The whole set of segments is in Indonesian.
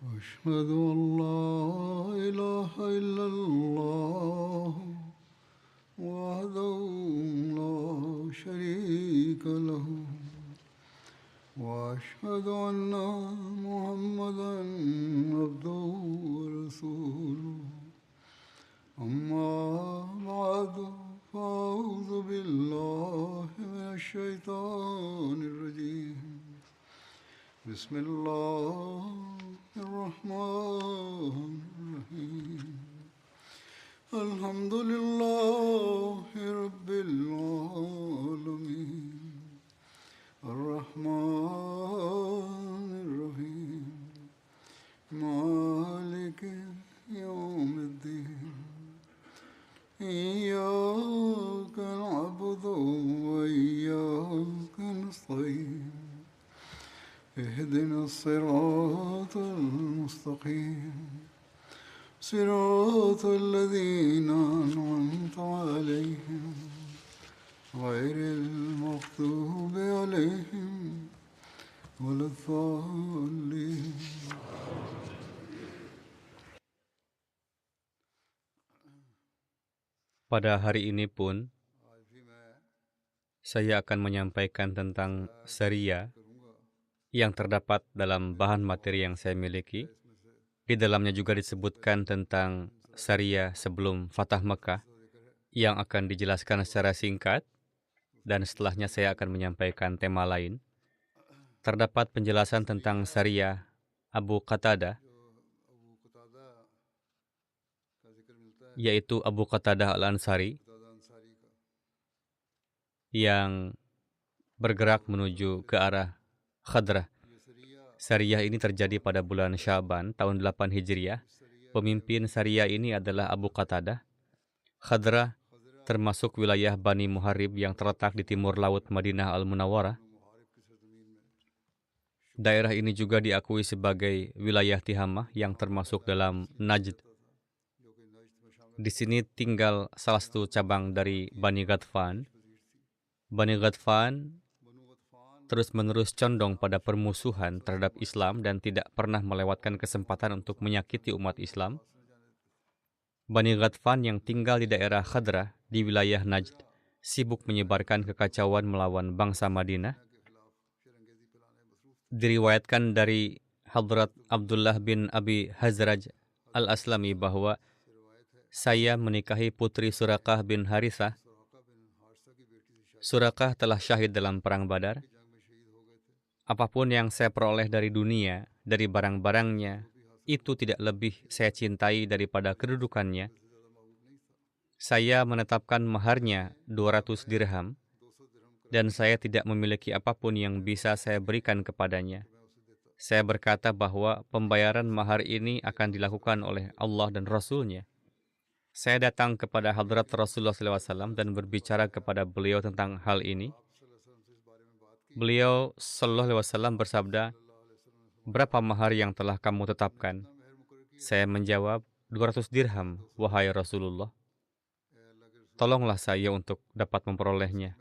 أشهد أن لا إله إلا الله وحده لا شريك له وأشهد أن محمدا عبده ورسوله أما بعد فأعوذ بالله من الشيطان الرجيم بسم الله الرحمن الرحيم الحمد لله رب العالمين الرحمن الرحيم مالك يوم الدين إياك نعبد وإياك نستعين اهدنا الصراط المستقيم صراط الذين أنعمت عليهم غير المغضوب عليهم ولا الضالين. Pada hari ini pun, saya akan menyampaikan tentang syariah yang terdapat dalam bahan materi yang saya miliki. Di dalamnya juga disebutkan tentang syariah sebelum Fatah Mekah yang akan dijelaskan secara singkat, dan setelahnya saya akan menyampaikan tema lain. Terdapat penjelasan tentang syariah Abu Qatadah, yaitu Abu Qatadah Al-Ansari, yang bergerak menuju ke arah Khadrah. Syariah ini terjadi pada bulan Syaban tahun 8 Hijriah. Pemimpin syariah ini adalah Abu Qatadah. Khadrah termasuk wilayah Bani Muharib yang terletak di timur laut Madinah Al-Munawwarah. Daerah ini juga diakui sebagai wilayah Tihamah yang termasuk dalam Najd. Di sini tinggal salah satu cabang dari Bani Ghatfan. Bani Ghatfan terus-menerus condong pada permusuhan terhadap Islam dan tidak pernah melewatkan kesempatan untuk menyakiti umat Islam. Bani Ghatfan yang tinggal di daerah Khadrah di wilayah Najd sibuk menyebarkan kekacauan melawan bangsa Madinah. Diriwayatkan dari Hadrat Abdullah bin Abi Hazraj Al-Aslami bahwa saya menikahi putri Surakah bin Harithah. Surakah telah syahid dalam perang Badar. Apapun yang saya peroleh dari dunia, dari barang-barangnya, itu tidak lebih saya cintai daripada kedudukannya. Saya menetapkan maharnya 200 dirham, dan saya tidak memiliki apapun yang bisa saya berikan kepadanya. Saya berkata bahwa pembayaran mahar ini akan dilakukan oleh Allah dan Rasul-Nya. Saya datang kepada Hadrat Rasulullah SAW dan berbicara kepada beliau tentang hal ini. Beliau SAW bersabda, "Berapa mahar yang telah kamu tetapkan?" Saya menjawab, 200 dirham, wahai Rasulullah. Tolonglah saya untuk dapat memperolehnya.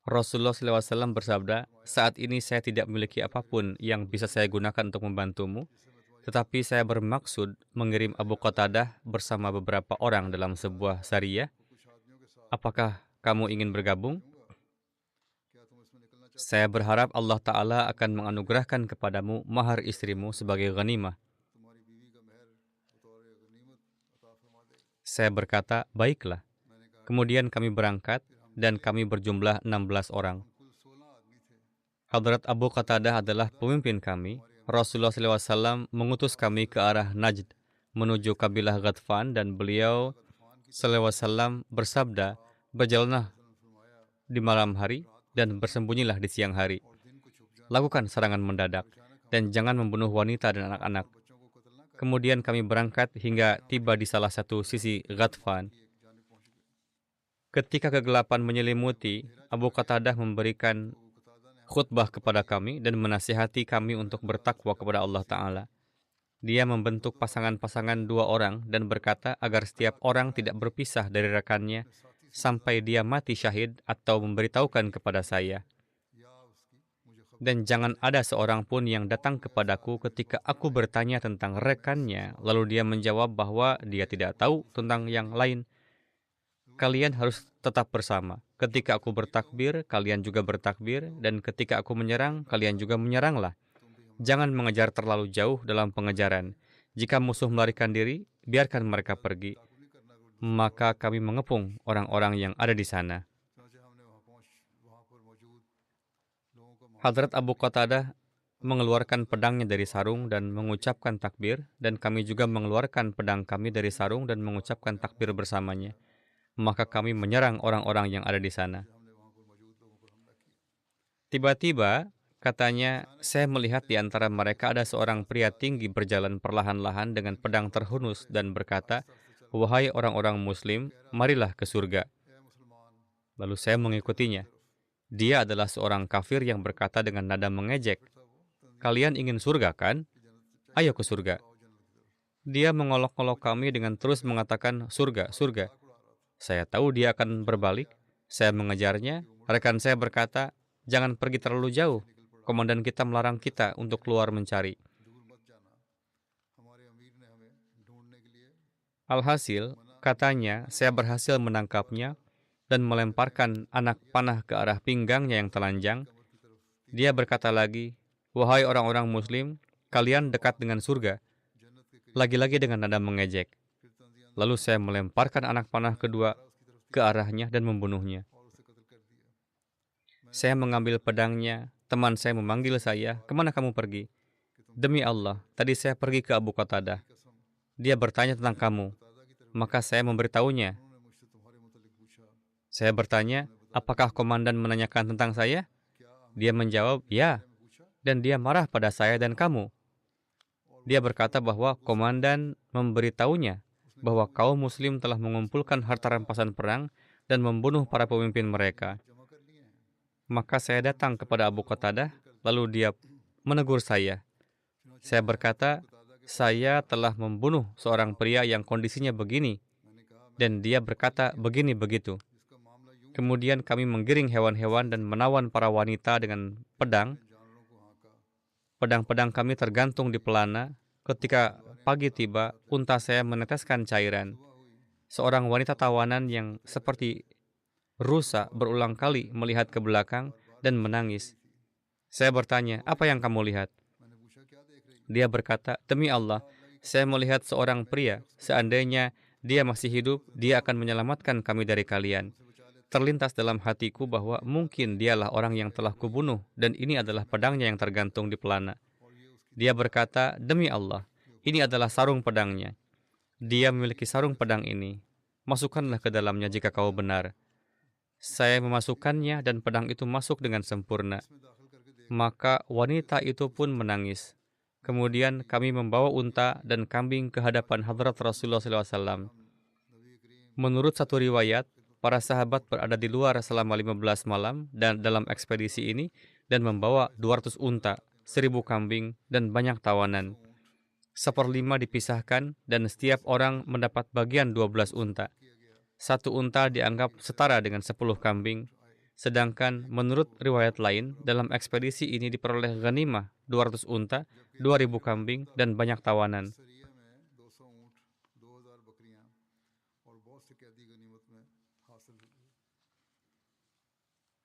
Rasulullah SAW bersabda, "Saat ini saya tidak memiliki apapun yang bisa saya gunakan untuk membantumu, tetapi saya bermaksud mengirim Abu Qatadah bersama beberapa orang dalam sebuah syariah. Apakah kamu ingin bergabung? Saya berharap Allah Ta'ala akan menganugerahkan kepadamu mahar istrimu sebagai ghanimah." Saya berkata, "Baiklah." Kemudian kami berangkat dan kami berjumlah 16 orang. Hadrat Abu Qatadah adalah pemimpin kami. Rasulullah SAW mengutus kami ke arah Najd menuju kabilah Ghatfan, dan beliau SAW bersabda, "Berjalanlah di malam hari dan bersembunyilah di siang hari. Lakukan serangan mendadak dan jangan membunuh wanita dan anak-anak." Kemudian kami berangkat hingga tiba di salah satu sisi Ghatfan. Ketika kegelapan menyelimuti, Abu Qatadah memberikan khutbah kepada kami dan menasihati kami untuk bertakwa kepada Allah Ta'ala. Dia membentuk pasangan-pasangan 2 orang dan berkata agar setiap orang tidak berpisah dari rekannya sampai dia mati syahid atau memberitahukan kepada saya. Dan jangan ada seorang pun yang datang kepadaku ketika aku bertanya tentang rekannya, lalu dia menjawab bahwa dia tidak tahu tentang yang lain. Kalian harus tetap bersama. Ketika aku bertakbir, kalian juga bertakbir, dan ketika aku menyerang, kalian juga menyeranglah. Jangan mengejar terlalu jauh dalam pengejaran. Jika musuh melarikan diri, biarkan mereka pergi. Maka kami mengepung orang-orang yang ada di sana. Hadrat Abu Qatadah mengeluarkan pedangnya dari sarung dan mengucapkan takbir, dan kami juga mengeluarkan pedang kami dari sarung dan mengucapkan takbir bersamanya. Maka kami menyerang orang-orang yang ada di sana. Tiba-tiba, katanya, saya melihat di antara mereka ada seorang pria tinggi berjalan perlahan-lahan dengan pedang terhunus dan berkata, "Wahai orang-orang Muslim, marilah ke surga." Lalu saya mengikutinya. Dia adalah seorang kafir yang berkata dengan nada mengejek, "Kalian ingin surga, kan? Ayo ke surga." Dia mengolok-olok kami dengan terus mengatakan, "Surga, surga." Saya tahu dia akan berbalik. Saya mengejarnya. Rekan saya berkata, "Jangan pergi terlalu jauh. Komandan kita melarang kita untuk keluar mencari." Alhasil, katanya, saya berhasil menangkapnya dan melemparkan anak panah ke arah pinggangnya yang telanjang. Dia berkata lagi, "Wahai orang-orang Muslim, kalian dekat dengan surga." Lagi-lagi dengan nada mengejek. Lalu saya melemparkan anak panah kedua ke arahnya dan membunuhnya. Saya mengambil pedangnya. Teman saya memanggil saya, "Kemana kamu pergi?" "Demi Allah, tadi saya pergi ke Abu Qatadah. Dia bertanya tentang kamu." Maka saya memberitahunya. Saya bertanya, "Apakah komandan menanyakan tentang saya?" Dia menjawab, "Ya." Dan dia marah pada saya dan kamu. Dia berkata bahwa komandan memberitahunya bahwa kaum muslim telah mengumpulkan harta rampasan perang dan membunuh para pemimpin mereka. Maka saya datang kepada Abu Qatadah, lalu dia menegur saya. Saya berkata, "Saya telah membunuh seorang pria yang kondisinya begini." Dan dia berkata begini begitu. Kemudian kami menggiring hewan-hewan dan menawan para wanita dengan pedang. Pedang-pedang kami tergantung di pelana. Ketika pagi tiba, unta saya meneteskan cairan. Seorang wanita tawanan yang seperti rusa berulang kali melihat ke belakang dan menangis. Saya bertanya, "Apa yang kamu lihat?" Dia berkata, "Demi Allah, saya melihat seorang pria. Seandainya dia masih hidup, dia akan menyelamatkan kami dari kalian." Terlintas dalam hatiku bahwa mungkin dialah orang yang telah kubunuh dan ini adalah pedangnya yang tergantung di pelana. Dia berkata, "Demi Allah, ini adalah sarung pedangnya. Dia memiliki sarung pedang ini. Masukkanlah ke dalamnya jika kau benar." Saya memasukkannya dan pedang itu masuk dengan sempurna. Maka wanita itu pun menangis. Kemudian kami membawa unta dan kambing ke hadapan Hadrat Rasulullah SAW. Menurut satu riwayat, para sahabat berada di luar selama 15 malam dan dalam ekspedisi ini dan membawa 200 unta, 1000 kambing, dan banyak tawanan. 1/5 dipisahkan dan setiap orang mendapat bagian 12 unta. Satu unta dianggap setara dengan 10 kambing. Sedangkan menurut riwayat lain, dalam ekspedisi ini diperoleh ghanimah 200 unta, 2000 kambing, dan banyak tawanan.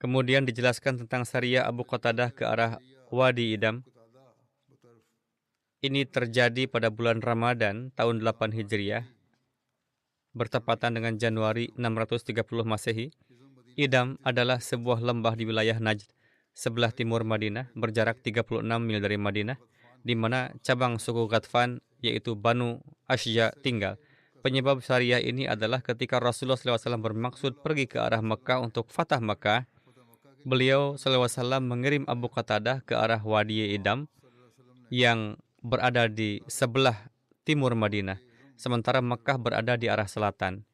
Kemudian dijelaskan tentang Sariyah Abu Qatadah ke arah Wadi Idam. Ini terjadi pada bulan Ramadan tahun 8 Hijriah, bertepatan dengan Januari 630 Masehi. Idam adalah sebuah lembah di wilayah Najd, sebelah timur Madinah, berjarak 36 mil dari Madinah, di mana cabang suku Ghatfan, yaitu Banu Ashja, tinggal. Penyebab Sariyah ini adalah ketika Rasulullah SAW bermaksud pergi ke arah Mekah untuk Fatah Mekah, beliau SAW mengirim Abu Qatadah ke arah Wadi Idam yang berada di sebelah timur Madinah, sementara Mekah berada di arah selatan,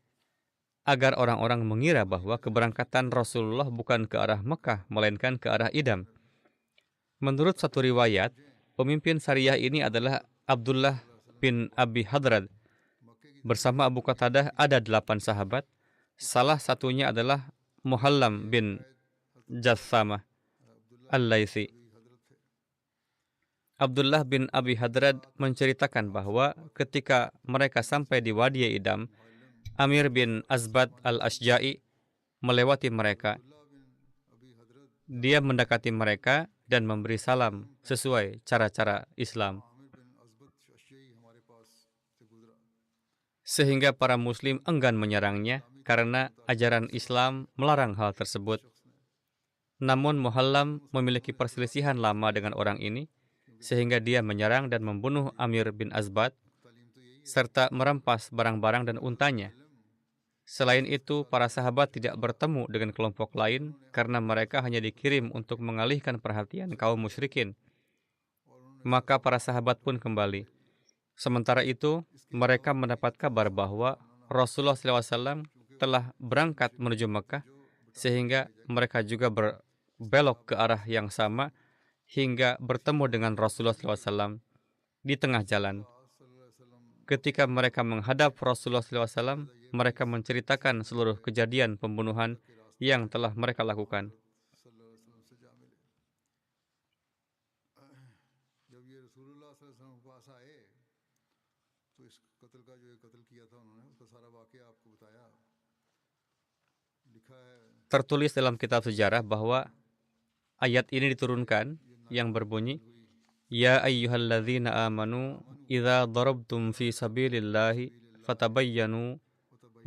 agar orang-orang mengira bahwa keberangkatan Rasulullah bukan ke arah Mekah, melainkan ke arah Idam. Menurut satu riwayat, pemimpin Sariyah ini adalah Abdullah bin Abi Hadrad. Bersama Abu Qatadah ada 8 sahabat. Salah satunya adalah Muhallam bin Jassamah Al-Laythi. Abdullah bin Abi Hadrad menceritakan bahwa ketika mereka sampai di Wadi Idam, Amir bin Azbad al-Ashja'i melewati mereka. Dia mendekati mereka dan memberi salam sesuai cara-cara Islam. Sehingga para muslim enggan menyerangnya karena ajaran Islam melarang hal tersebut. Namun Muhallam memiliki perselisihan lama dengan orang ini, sehingga dia menyerang dan membunuh Amir bin Azbad, serta merampas barang-barang dan untanya. Selain itu, para sahabat tidak bertemu dengan kelompok lain karena mereka hanya dikirim untuk mengalihkan perhatian kaum musyrikin. Maka para sahabat pun kembali. Sementara itu, mereka mendapat kabar bahwa Rasulullah SAW telah berangkat menuju Mekah, sehingga mereka juga berbelok ke arah yang sama hingga bertemu dengan Rasulullah SAW di tengah jalan. Ketika mereka menghadap Rasulullah SAW, mereka menceritakan seluruh kejadian pembunuhan yang telah mereka lakukan. Tertulis dalam kitab sejarah bahwa ayat ini diturunkan yang berbunyi, Ya ayyuhalladzina amanu idza darabtum fi sabilillahi fatabayyanu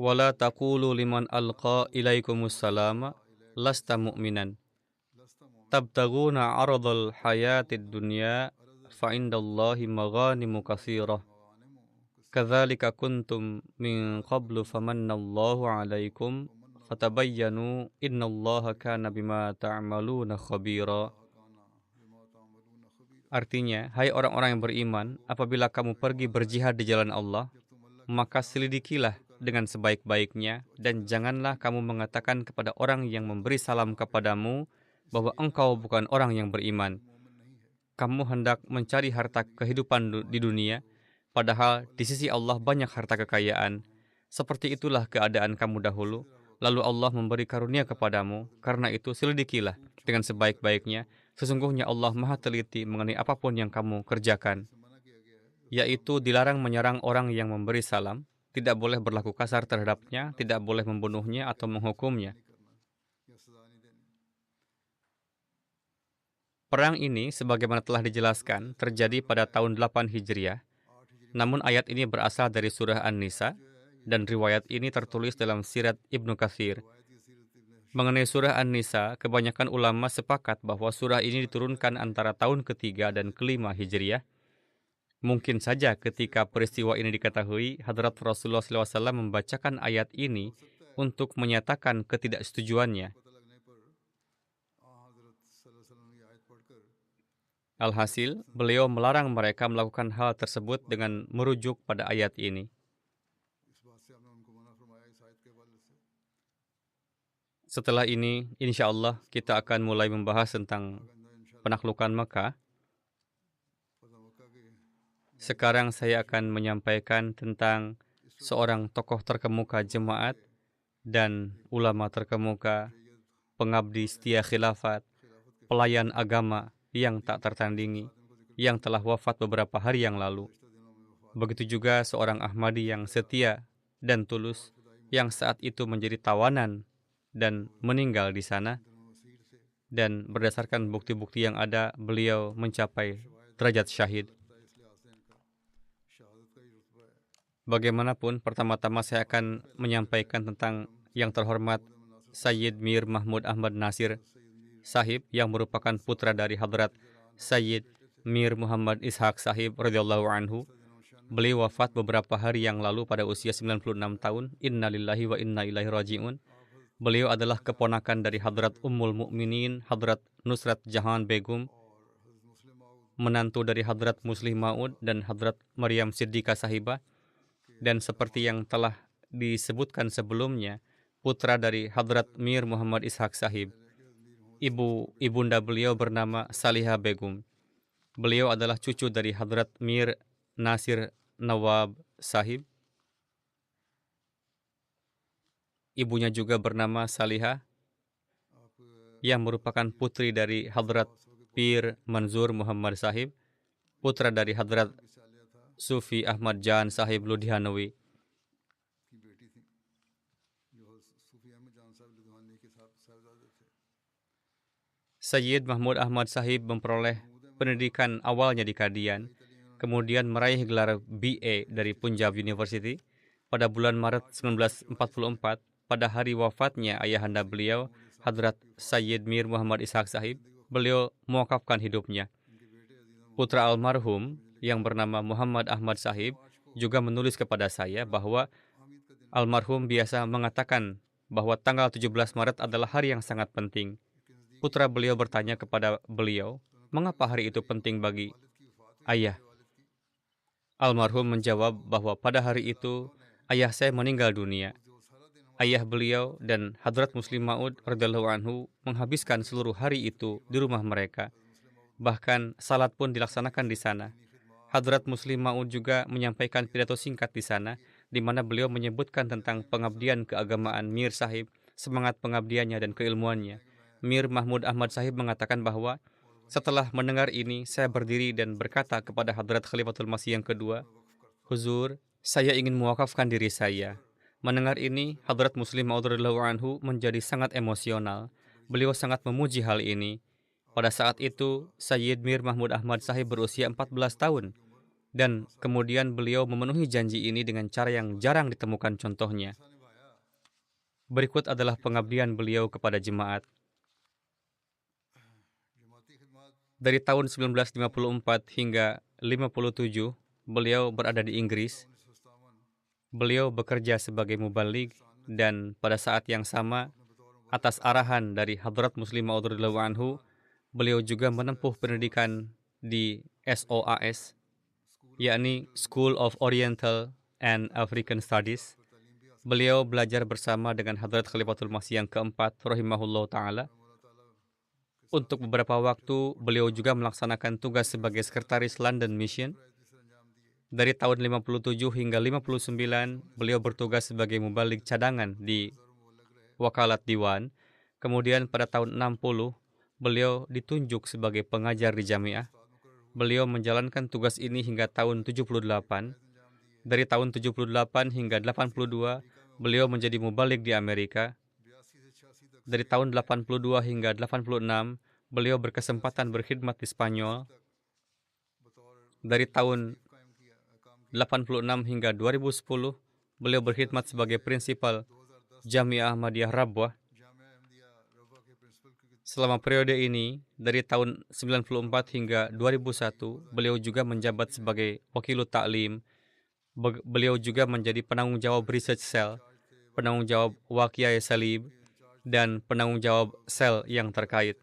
wa la taqulu liman alqa ilaikumus salama lasta mu'minan tabtaguna 'aradal hayatid dunya fa indallahi maghanimu katsirah kadzalika kuntum min qablu famannallahu 'alaikum fatabayyanu innallaha kana bima ta'maluna khabira. Artinya, hai orang-orang yang beriman, apabila kamu pergi berjihad di jalan Allah, maka selidikilah dengan sebaik-baiknya dan janganlah kamu mengatakan kepada orang yang memberi salam kepadamu bahwa engkau bukan orang yang beriman. Kamu hendak mencari harta kehidupan di dunia, padahal di sisi Allah banyak harta kekayaan. Seperti itulah keadaan kamu dahulu, lalu Allah memberi karunia kepadamu. Karena itu selidikilah dengan sebaik-baiknya. Sesungguhnya Allah Maha teliti mengenai apapun yang kamu kerjakan. Yaitu dilarang menyerang orang yang memberi salam, tidak boleh berlaku kasar terhadapnya, tidak boleh membunuhnya atau menghukumnya. Perang ini, sebagaimana telah dijelaskan, terjadi pada tahun 8 Hijriah. Namun ayat ini berasal dari surah An-Nisa, dan riwayat ini tertulis dalam Sirat Ibnu Katsir. Mengenai surah An-Nisa, kebanyakan ulama sepakat bahwa surah ini diturunkan antara tahun ke-3 dan ke-5 Hijriah. Mungkin saja ketika peristiwa ini diketahui, Hadrat Rasulullah SAW membacakan ayat ini untuk menyatakan ketidaksetujuannya. Alhasil, beliau melarang mereka melakukan hal tersebut dengan merujuk pada ayat ini. Setelah ini, insya Allah kita akan mulai membahas tentang penaklukan Mekah. Sekarang saya akan menyampaikan tentang seorang tokoh terkemuka jemaat dan ulama terkemuka, pengabdi setia khilafat, pelayan agama yang tak tertandingi, yang telah wafat beberapa hari yang lalu. Begitu juga seorang Ahmadi yang setia dan tulus, yang saat itu menjadi tawanan dan meninggal di sana, dan berdasarkan bukti-bukti yang ada, beliau mencapai derajat syahid. Bagaimanapun, pertama-tama saya akan menyampaikan tentang yang terhormat Sayyid Mir Mahmud Ahmad Nasir Sahib, yang merupakan putra dari Hadrat Sayyid Mir Muhammad Ishaq Sahib radhiyallahu anhu. Beliau wafat beberapa hari yang lalu pada usia 96 tahun. Innalillahi wa inna ilaihi raji'un. Beliau adalah keponakan dari Hadrat Ummul Mukminin Hadrat Nusrat Jahan Begum, menantu dari Hadrat Muslih Maud dan Hadrat Maryam Siddiqah Sahibah, dan seperti yang telah disebutkan sebelumnya, putra dari Hadrat Mir Muhammad Ishaq Sahib. Ibunda beliau bernama Salihah Begum. Beliau adalah cucu dari Hadrat Mir Nasir Nawab Sahib. Ibunya juga bernama Salihah, yang merupakan putri dari Hadrat Pir Manzur Muhammad Sahib. putra dari Hadrat Sufi Ahmad Jan Sahib Ludhianawi. Sayyid Mahmud Ahmad Sahib memperoleh pendidikan awalnya di Kadian, kemudian meraih gelar BA dari Punjab University pada bulan Maret 1944. Pada hari wafatnya ayahanda beliau, Hadrat Sayyid Mir Muhammad Ishaq Sahib, beliau mewakafkan hidupnya. Putra almarhum yang bernama Muhammad Ahmad Sahib juga menulis kepada saya bahwa almarhum biasa mengatakan bahwa tanggal 17 Maret adalah hari yang sangat penting. Putra beliau bertanya kepada beliau, mengapa hari itu penting bagi ayah? Almarhum menjawab bahwa pada hari itu ayah saya meninggal dunia. Ayah beliau dan Hadrat Muslim Maud radhiyallahu anhu menghabiskan seluruh hari itu di rumah mereka. Bahkan salat pun dilaksanakan di sana. Hadrat Muslim Maud juga menyampaikan pidato singkat di sana, di mana beliau menyebutkan tentang pengabdian keagamaan Mir Sahib, semangat pengabdiannya dan keilmuannya. Mir Mahmud Ahmad Sahib mengatakan bahwa setelah mendengar ini, saya berdiri dan berkata kepada Hadrat Khalifatul Masih yang kedua, Huzur, saya ingin mewakafkan diri saya. Mendengar ini, Hadrat Muslim Maud radhiyallahu anhu menjadi sangat emosional. Beliau sangat memuji hal ini. Pada saat itu, Sayyid Mir Mahmud Ahmad Sahib berusia 14 tahun. Dan kemudian beliau memenuhi janji ini dengan cara yang jarang ditemukan contohnya. Berikut adalah pengabdian beliau kepada jemaat. Dari tahun 1954 hingga 57, beliau berada di Inggris. Beliau bekerja sebagai mubaligh dan pada saat yang sama, atas arahan dari Hadrat Muslim Maud radhiyallahu anhu, beliau juga menempuh pendidikan di SOAS, yakni School of Oriental and African Studies. Beliau belajar bersama dengan Hadrat Khalifatul Masih yang keempat, rahimahullah ta'ala. Untuk beberapa waktu, beliau juga melaksanakan tugas sebagai sekretaris London Mission. Dari tahun 57 hingga 59, beliau bertugas sebagai mubaligh cadangan di Wakalat Diwan. Kemudian pada tahun 60, beliau ditunjuk sebagai pengajar di Jamiah. Beliau menjalankan tugas ini hingga tahun 78. Dari tahun 78 hingga 82, beliau menjadi mubaligh di Amerika. Dari tahun 82 hingga 86, beliau berkesempatan berkhidmat di Spanyol. Dari tahun 86 hingga 2010, beliau berkhidmat sebagai prinsipal Jamiah Ahmadiyah Rabwah. Selama periode ini, dari tahun 94 hingga 2001, beliau juga menjabat sebagai Wakilut Ta'lim. Beliau juga menjadi penanggung jawab Research Cell, penanggung jawab Waqiyah Salib, dan penanggung jawab sel yang terkait.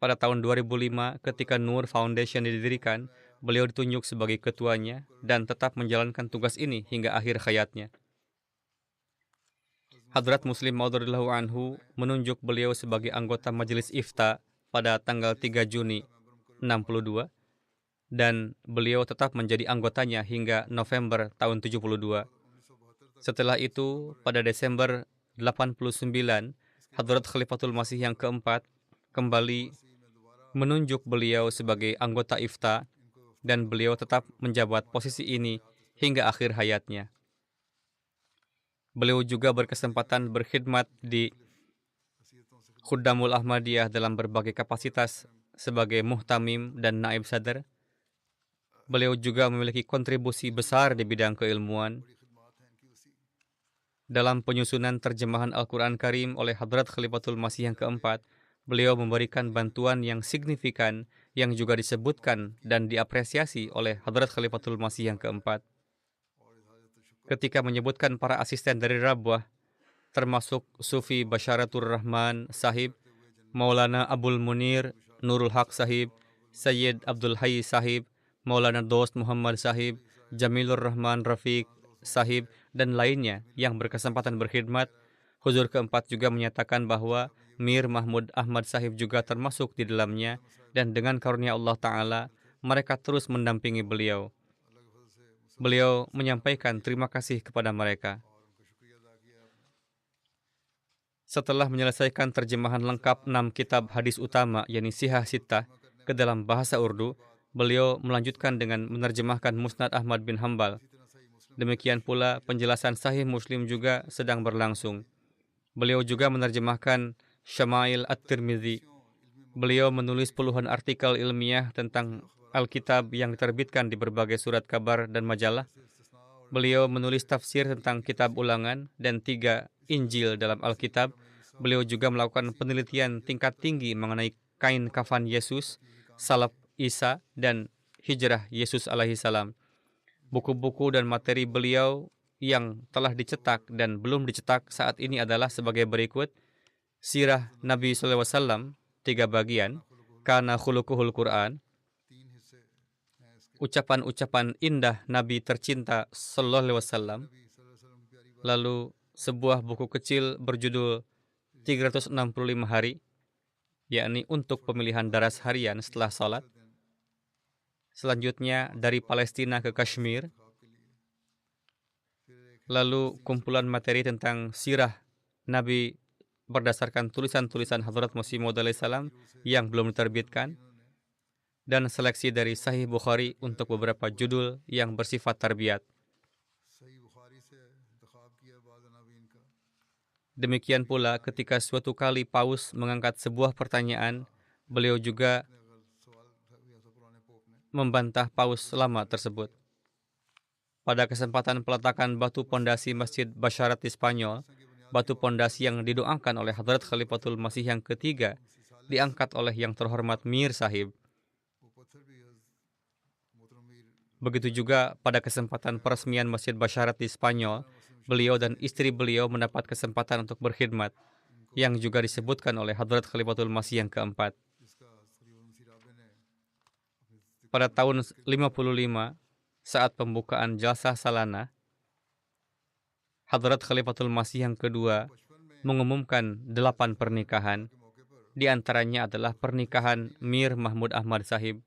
Pada tahun 2005, ketika Nur Foundation didirikan, beliau ditunjuk sebagai ketuanya dan tetap menjalankan tugas ini hingga akhir hayatnya. Hadrat Muslim Maud radhiyallahu anhu menunjuk beliau sebagai anggota Majelis Ifta pada tanggal 3 Juni 62 dan beliau tetap menjadi anggotanya hingga November tahun 72. Setelah itu, pada Desember 89, Hadrat Khalifatul Masih yang keempat kembali menunjuk beliau sebagai anggota Ifta dan beliau tetap menjabat posisi ini hingga akhir hayatnya. Beliau juga berkesempatan berkhidmat di Khuddamul Ahmadiyah dalam berbagai kapasitas sebagai muhtamim dan naib sadar. Beliau juga memiliki kontribusi besar di bidang keilmuan. Dalam penyusunan terjemahan Al-Quran Karim oleh Hadrat Khalifatul Masih yang keempat, beliau memberikan bantuan yang signifikan yang juga disebutkan dan diapresiasi oleh Hadrat Khalifatul Masih yang keempat. Ketika menyebutkan para asisten dari Rabwah, termasuk Sufi Basyaratur Rahman Sahib, Maulana Abul Munir Nurul Haq Sahib, Sayyid Abdul Hayy Sahib, Maulana Dost Muhammad Sahib, Jamilur Rahman Rafiq Sahib, dan lainnya yang berkesempatan berkhidmat, Huzur keempat juga menyatakan bahwa Mir Mahmud Ahmad Sahib juga termasuk di dalamnya, dan dengan karunia Allah Ta'ala, mereka terus mendampingi beliau. Beliau menyampaikan terima kasih kepada mereka. Setelah menyelesaikan terjemahan lengkap 6 kitab hadis utama, yakni Sihah Sittah, ke dalam bahasa Urdu, beliau melanjutkan dengan menerjemahkan Musnad Ahmad bin Hambal. Demikian pula penjelasan Sahih Muslim juga sedang berlangsung. Beliau juga menerjemahkan Syama'il At-Tirmidzi. Beliau menulis puluhan artikel ilmiah tentang Alkitab yang diterbitkan di berbagai surat kabar dan majalah. Beliau menulis tafsir tentang kitab ulangan dan 3 Injil dalam Alkitab. Beliau juga melakukan penelitian tingkat tinggi mengenai kain kafan Yesus, salab Isa, dan hijrah Yesus alaihi salam. Buku-buku dan materi beliau yang telah dicetak dan belum dicetak saat ini adalah sebagai berikut. Sirah Nabi SAW, 3 bagian. Kana khuluquhul Quran. Ucapan-ucapan indah Nabi tercinta Sallallahu Alaihi Wasallam. Lalu sebuah buku kecil berjudul 365 hari, yakni untuk pemilihan daras harian setelah salat. Selanjutnya dari Palestina ke Kashmir. Lalu kumpulan materi tentang sirah Nabi berdasarkan tulisan-tulisan Hadrat Masih Maud alaihi salam yang belum diterbitkan. Dan seleksi dari Sahih Bukhari untuk beberapa judul yang bersifat tarbiyat. Demikian pula ketika suatu kali Paus mengangkat sebuah pertanyaan, beliau juga membantah Paus lama tersebut. Pada kesempatan peletakan batu pondasi Masjid Basyarat di Spanyol, batu pondasi yang didoakan oleh Hadrat Khalifatul Masih yang ketiga diangkat oleh yang terhormat Mir Sahib. Begitu juga pada kesempatan peresmian Masjid Basyarat di Spanyol, beliau dan istri beliau mendapat kesempatan untuk berkhidmat, yang juga disebutkan oleh Hadrat Khalifatul Masih yang keempat. Pada tahun 55, saat pembukaan Jalsah Salana, Hadrat Khalifatul Masih yang kedua mengumumkan 8 pernikahan. Di antaranya adalah pernikahan Mir Mahmud Ahmad Sahib,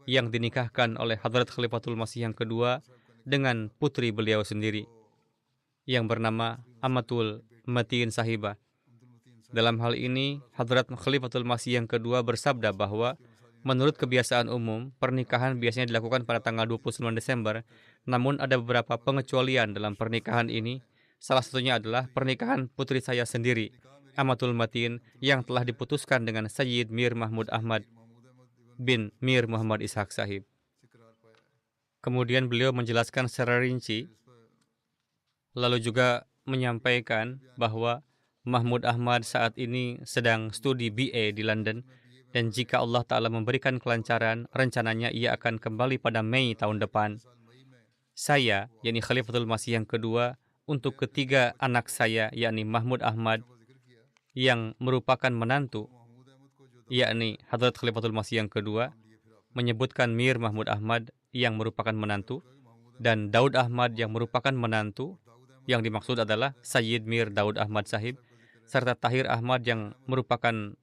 yang dinikahkan oleh Hadrat Khalifatul Masih yang kedua dengan putri beliau sendiri, yang bernama Amatul Matiin Sahibah. Dalam hal ini, Hadrat Khalifatul Masih yang kedua bersabda bahwa menurut kebiasaan umum, pernikahan biasanya dilakukan pada tanggal 29 Desember, namun ada beberapa pengecualian dalam pernikahan ini. Salah satunya adalah pernikahan putri saya sendiri, Amatul Matiin, yang telah diputuskan dengan Sayyid Mir Mahmud Ahmad bin Mir Muhammad Ishaq Sahib. Kemudian beliau menjelaskan secara rinci, lalu juga menyampaikan bahwa Mahmud Ahmad saat ini sedang studi BA di London, dan jika Allah Ta'ala memberikan kelancaran, rencananya ia akan kembali pada Mei tahun depan. Saya, yakni Khalifatul Masih yang kedua, untuk ketiga anak saya, yakni Mahmud Ahmad, yang merupakan menantu, yakni Hadrat Khalifatul Masih yang kedua, menyebutkan Mir Mahmud Ahmad yang merupakan menantu, dan Daud Ahmad yang merupakan menantu, yang dimaksud adalah Sayyid Mir Daud Ahmad Sahib, serta Tahir Ahmad yang merupakan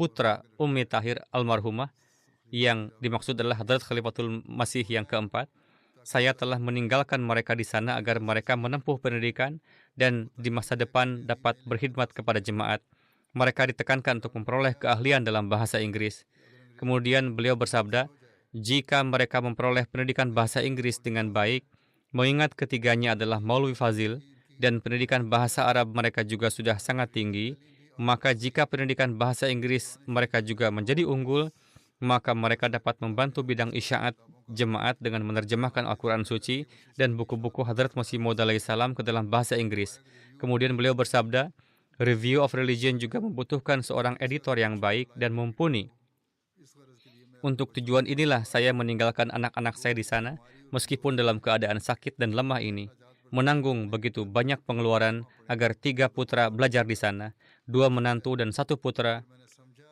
putra Ummi Tahir almarhumah, yang dimaksud adalah Hadrat Khalifatul Masih yang keempat. Saya telah meninggalkan mereka di sana agar mereka menempuh pendidikan dan di masa depan dapat berkhidmat kepada jemaat. Mereka ditekankan untuk memperoleh keahlian dalam bahasa Inggris. Kemudian beliau bersabda, jika mereka memperoleh pendidikan bahasa Inggris dengan baik, mengingat ketiganya adalah Maulwi Fazil, dan pendidikan bahasa Arab mereka juga sudah sangat tinggi, maka jika pendidikan bahasa Inggris mereka juga menjadi unggul, maka mereka dapat membantu bidang isyaat jemaat dengan menerjemahkan Al-Quran Suci dan buku-buku Hadrat Masih Maud alaihi salam ke dalam bahasa Inggris. Kemudian beliau bersabda, Review of Religion juga membutuhkan seorang editor yang baik dan mumpuni. Untuk tujuan inilah saya meninggalkan anak-anak saya di sana, meskipun dalam keadaan sakit dan lemah ini, menanggung begitu banyak pengeluaran agar 3 putra belajar di sana, 2 menantu dan 1 putra.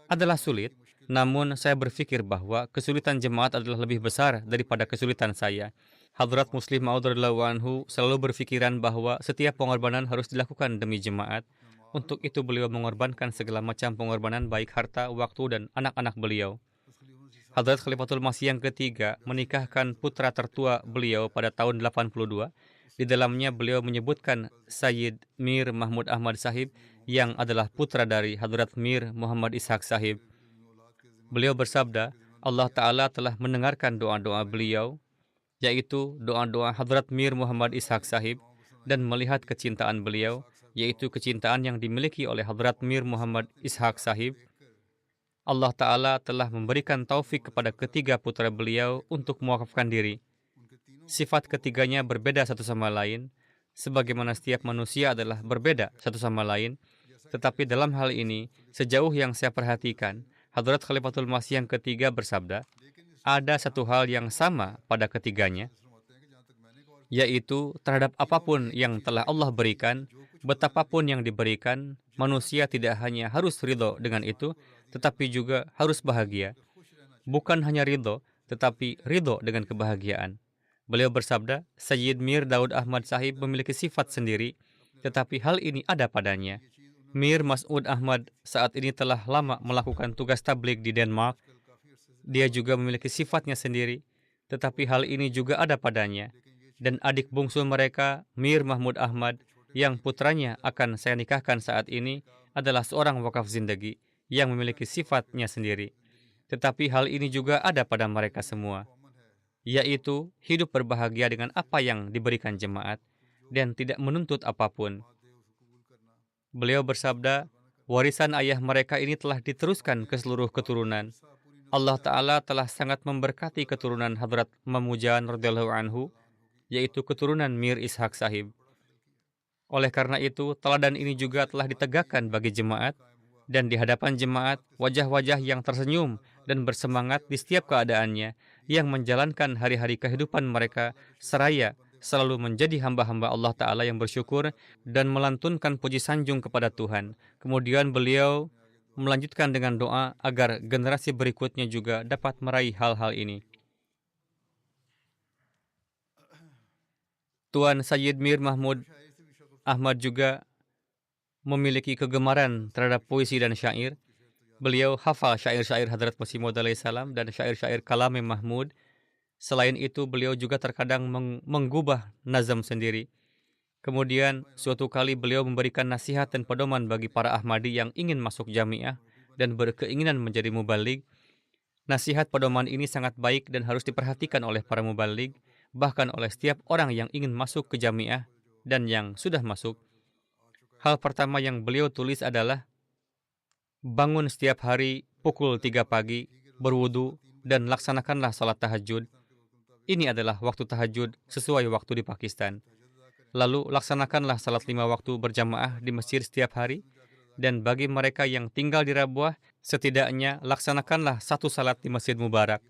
Adalah sulit, namun saya berpikir bahwa kesulitan jemaat adalah lebih besar daripada kesulitan saya. Hadrat Muslim Maud radhiyallahu anhu selalu berpikiran bahwa setiap pengorbanan harus dilakukan demi jemaat. Untuk itu beliau mengorbankan segala macam pengorbanan baik harta, waktu, dan anak-anak beliau. Hadrat Khalifatul Masih yang ketiga menikahkan putra tertua beliau pada tahun 82. Di dalamnya beliau menyebutkan Sayyid Mir Mahmud Ahmad Sahib yang adalah putra dari Hadrat Mir Muhammad Ishaq Sahib. Beliau bersabda, Allah Ta'ala telah mendengarkan doa-doa beliau, yaitu doa-doa Hadrat Mir Muhammad Ishaq Sahib, dan melihat kecintaan beliau, yaitu kecintaan yang dimiliki oleh Hadrat Mir Muhammad Ishaq Sahib. Allah Ta'ala telah memberikan taufik kepada ketiga putra beliau untuk mewakafkan diri. Sifat ketiganya berbeda satu sama lain, sebagaimana setiap manusia adalah berbeda satu sama lain. Tetapi dalam hal ini, sejauh yang saya perhatikan, Hadrat Khalifatul Masih yang ketiga bersabda, ada satu hal yang sama pada ketiganya, yaitu terhadap apapun yang telah Allah berikan, betapapun yang diberikan, manusia tidak hanya harus ridho dengan itu, tetapi juga harus bahagia. Bukan hanya ridho, tetapi ridho dengan kebahagiaan. Beliau bersabda, Sayyid Mir Daud Ahmad Sahib memiliki sifat sendiri, tetapi hal ini ada padanya. Mir Mas'ud Ahmad saat ini telah lama melakukan tugas tabligh di Denmark. Dia juga memiliki sifatnya sendiri, tetapi hal ini juga ada padanya. Dan adik bungsu mereka, Mir Mahmud Ahmad, yang putranya akan saya nikahkan saat ini, adalah seorang wakaf zindagi yang memiliki sifatnya sendiri. Tetapi hal ini juga ada pada mereka semua, yaitu hidup berbahagia dengan apa yang diberikan jemaat dan tidak menuntut apapun. Beliau bersabda, warisan ayah mereka ini telah diteruskan ke seluruh keturunan. Allah Ta'ala telah sangat memberkati keturunan Hadrat Mamujan radhiyallahu anhu, yaitu keturunan Mir Ishaq Sahib. Oleh karena itu, teladan ini juga telah ditegakkan bagi jemaat, dan di hadapan jemaat, wajah-wajah yang tersenyum dan bersemangat di setiap keadaannya, yang menjalankan hari-hari kehidupan mereka, seraya selalu menjadi hamba-hamba Allah Ta'ala yang bersyukur dan melantunkan puji sanjung kepada Tuhan. Kemudian beliau melanjutkan dengan doa agar generasi berikutnya juga dapat meraih hal-hal ini. Tuan Sayyid Mir Mahmud Ahmad juga memiliki kegemaran terhadap puisi dan syair. Beliau hafal syair-syair Hadrat Masih Maud alaihissalam dan syair-syair Kalame Mahmud. Selain itu, beliau juga terkadang menggubah nazam sendiri. Kemudian, suatu kali beliau memberikan nasihat dan pedoman bagi para Ahmadi yang ingin masuk jamiah dan berkeinginan menjadi mubaligh. Nasihat pedoman ini sangat baik dan harus diperhatikan oleh para mubaligh, bahkan oleh setiap orang yang ingin masuk ke jamiah dan yang sudah masuk. Hal pertama yang beliau tulis adalah, bangun setiap hari pukul 3 pagi, berwudu, dan laksanakanlah salat tahajud. Ini adalah waktu tahajud sesuai waktu di Pakistan. Lalu laksanakanlah salat 5 waktu berjamaah di masjid setiap hari. Dan bagi mereka yang tinggal di Rabuah, setidaknya laksanakanlah 1 salat di Masjid Mubarak.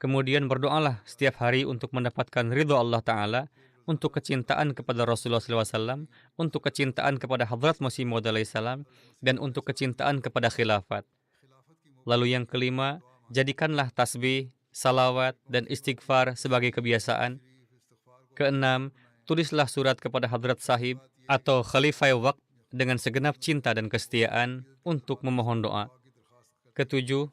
Kemudian berdoalah setiap hari untuk mendapatkan ridho Allah Ta'ala, untuk kecintaan kepada Rasulullah SAW, untuk kecintaan kepada Hadrat Masih Maud alaihissalam, dan untuk kecintaan kepada khilafat. Lalu yang kelima, jadikanlah tasbih, salawat, dan istighfar sebagai kebiasaan. Keenam, tulislah surat kepada Hadrat Sahib atau Khalifah Waqt dengan segenap cinta dan kesetiaan untuk memohon doa. Ketujuh,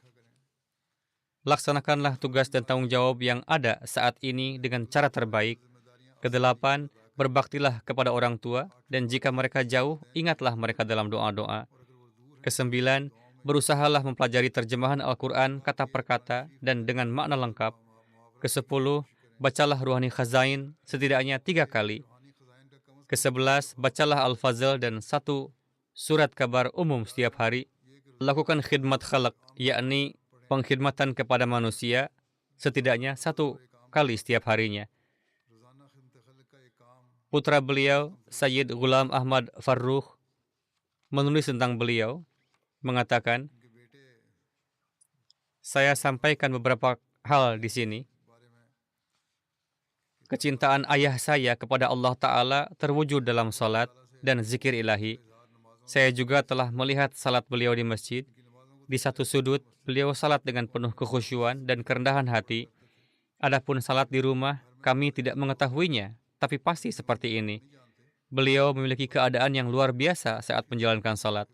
laksanakanlah tugas dan tanggung jawab yang ada saat ini dengan cara terbaik. Kedelapan, berbaktilah kepada orang tua, dan jika mereka jauh, ingatlah mereka dalam doa-doa. Kesembilan, berusahalah mempelajari terjemahan Al-Quran kata per kata dan dengan makna lengkap. Kesepuluh, bacalah Ruhani Khazain setidaknya 3 kali. Ke-11, bacalah Al-Fazl dan 1 surat kabar umum setiap hari. Lakukan khidmat khalaq, yakni pengkhidmatan kepada manusia, setidaknya 1 kali setiap harinya. Putra beliau, Sayyid Ghulam Ahmad Farrukh, menulis tentang beliau, mengatakan, saya sampaikan beberapa hal di sini. Kecintaan ayah saya kepada Allah Ta'ala terwujud dalam salat dan zikir ilahi. Saya juga telah melihat salat beliau di masjid. Di satu sudut, beliau salat dengan penuh kekhusyuan dan kerendahan hati. Adapun salat di rumah, kami tidak mengetahuinya, tapi pasti seperti ini. Beliau memiliki keadaan yang luar biasa saat menjalankan salat.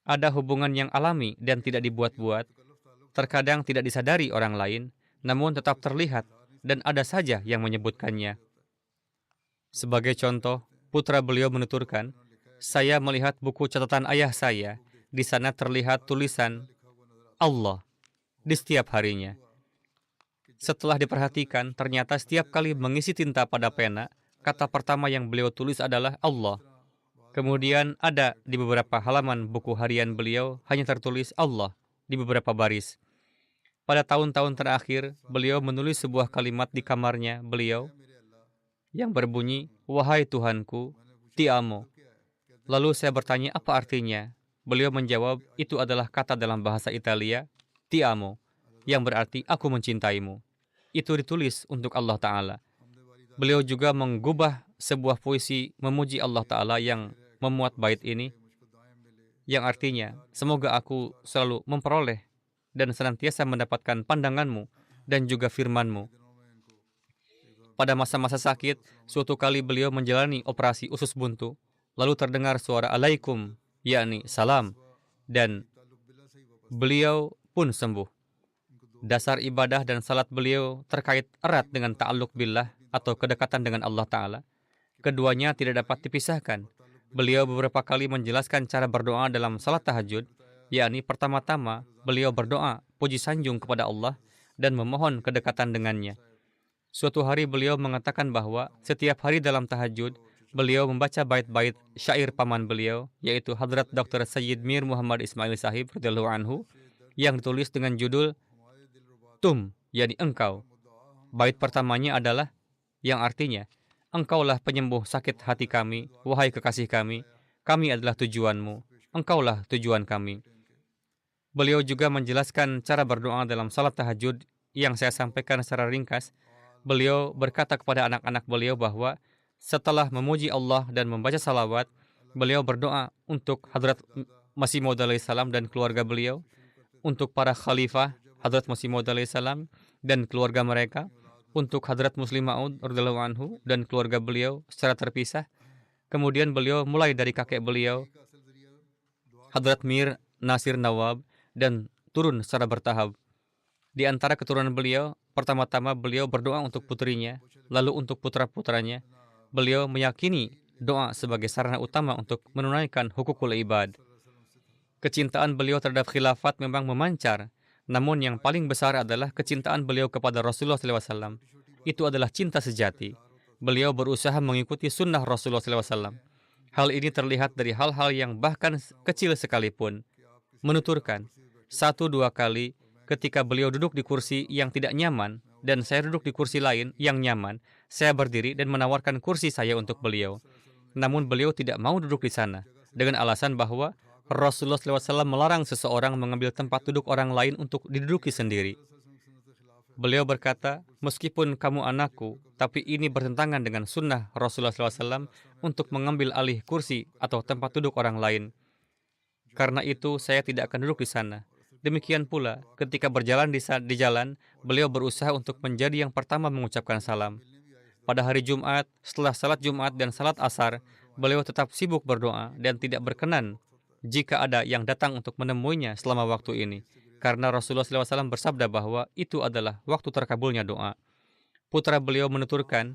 Ada hubungan yang alami dan tidak dibuat-buat. Terkadang tidak disadari orang lain, namun tetap terlihat dan ada saja yang menyebutkannya. Sebagai contoh, putra beliau menuturkan, saya melihat buku catatan ayah saya. Di sana terlihat tulisan Allah. di setiap harinya. Setelah diperhatikan, ternyata setiap kali mengisi tinta pada pena, kata pertama yang beliau tulis adalah Allah. Kemudian ada di beberapa halaman buku harian beliau hanya tertulis Allah di beberapa baris. Pada tahun-tahun terakhir, beliau menulis sebuah kalimat di kamarnya beliau yang berbunyi, "Wahai Tuhanku, ti amo." Lalu saya bertanya, apa artinya? Beliau menjawab, itu adalah kata dalam bahasa Italia, ti amo, yang berarti aku mencintaimu. Itu ditulis untuk Allah Ta'ala. Beliau juga menggubah sebuah puisi memuji Allah Ta'ala yang memuat bait ini, yang artinya, semoga aku selalu memperoleh dan senantiasa mendapatkan pandanganmu dan juga firmanmu. Pada masa-masa sakit, suatu kali beliau menjalani operasi usus buntu, lalu terdengar suara alaikum, yakni salam, dan beliau pun sembuh. Dasar ibadah dan salat beliau terkait erat dengan ta'alluq billah atau kedekatan dengan Allah Ta'ala. Keduanya tidak dapat dipisahkan. Beliau beberapa kali menjelaskan cara berdoa dalam salat tahajud, yakni pertama-tama beliau berdoa puji sanjung kepada Allah dan memohon kedekatan dengannya. Suatu hari beliau mengatakan bahwa setiap hari dalam tahajud, beliau membaca bait-bait syair paman beliau, yaitu Hadrat Dr. Sayyid Mir Muhammad Ismail Sahib radhiyallahu anhu, yang ditulis dengan judul Tum, yakni engkau. Bait pertamanya adalah yang artinya, engkaulah penyembuh sakit hati kami, wahai kekasih kami adalah tujuanmu, engkaulah tujuan kami. Beliau juga menjelaskan cara berdoa dalam salat tahajud yang saya sampaikan secara ringkas. Beliau berkata kepada anak-anak beliau bahwa setelah memuji Allah dan membaca salawat, beliau berdoa untuk Hadrat Masih Maud alaihi salam dan keluarga beliau, untuk para khalifah Hadrat Masih Maud alaihi salam dan keluarga mereka, untuk Hadrat Muslim Maud radhiyallahu anhu dan keluarga beliau secara terpisah. Kemudian beliau mulai dari kakek beliau, Hadrat Mir Nasir Nawab, dan turun secara bertahap. Di antara keturunan beliau, pertama-tama beliau berdoa untuk putrinya, lalu untuk putra-putranya. Beliau meyakini doa sebagai sarana utama untuk menunaikan hukukul ibad. Kecintaan beliau terhadap khilafat memang memancar, namun yang paling besar adalah kecintaan beliau kepada Rasulullah SAW. Itu adalah cinta sejati. Beliau berusaha mengikuti sunnah Rasulullah SAW. Hal ini terlihat dari hal-hal yang bahkan kecil sekalipun. Menuturkan, 1-2 kali ketika beliau duduk di kursi yang tidak nyaman dan saya duduk di kursi lain yang nyaman, saya berdiri dan menawarkan kursi saya untuk beliau. Namun beliau tidak mau duduk di sana dengan alasan bahwa Rasulullah SAW melarang seseorang mengambil tempat duduk orang lain untuk diduduki sendiri. Beliau berkata, meskipun kamu anakku, tapi ini bertentangan dengan sunnah Rasulullah SAW untuk mengambil alih kursi atau tempat duduk orang lain. Karena itu, saya tidak akan duduk di sana. Demikian pula, ketika berjalan di jalan, beliau berusaha untuk menjadi yang pertama mengucapkan salam. Pada hari Jumat, setelah salat Jumat dan salat asar, beliau tetap sibuk berdoa dan tidak berkenan jika ada yang datang untuk menemuinya selama waktu ini. Karena Rasulullah SAW bersabda bahwa itu adalah waktu terkabulnya doa. Putra beliau menuturkan,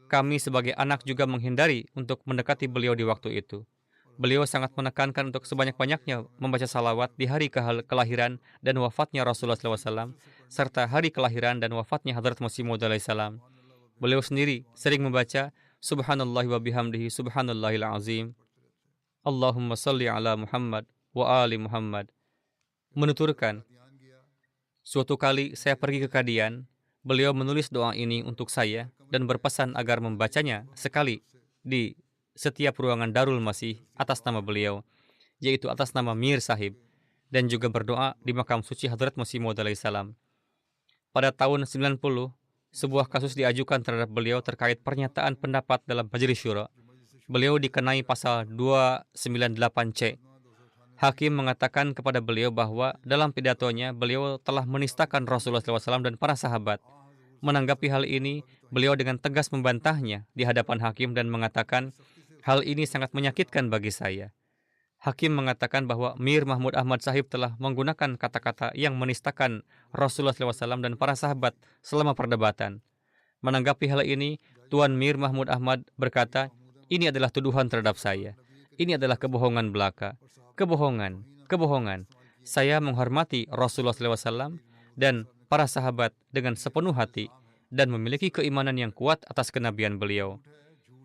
kami sebagai anak juga menghindari untuk mendekati beliau di waktu itu. Beliau sangat menekankan untuk sebanyak-banyaknya membaca salawat di hari kelahiran dan wafatnya Rasulullah SAW, serta hari kelahiran dan wafatnya Hadrat Masih Maud alaihi salam. Beliau sendiri sering membaca Subhanallah wa bihamdihi Subhanallahil azim, Allahumma salli ala Muhammad wa ali Muhammad. Menuturkan, suatu kali saya pergi ke Kadian, beliau menulis doa ini untuk saya dan berpesan agar membacanya sekali di setiap ruangan Darul Masih atas nama beliau, yaitu atas nama Mir Sahib, dan juga berdoa di makam suci Hadrat Masih Maud alaihi salam. Pada tahun 90, sebuah kasus diajukan terhadap beliau terkait pernyataan pendapat dalam Majelis Syura. Beliau dikenai pasal 298C. Hakim mengatakan kepada beliau bahwa dalam pidatonya beliau telah menistakan Rasulullah SAW dan para sahabat. Menanggapi hal ini, beliau dengan tegas membantahnya di hadapan hakim dan mengatakan, hal ini sangat menyakitkan bagi saya. Hakim mengatakan bahwa Mir Mahmud Ahmad Sahib telah menggunakan kata-kata yang menistakan Rasulullah SAW dan para sahabat selama perdebatan. Menanggapi hal ini, Tuan Mir Mahmud Ahmad berkata, ini adalah tuduhan terhadap saya. Ini adalah kebohongan belaka. Kebohongan. Saya menghormati Rasulullah SAW dan para sahabat dengan sepenuh hati dan memiliki keimanan yang kuat atas kenabian beliau.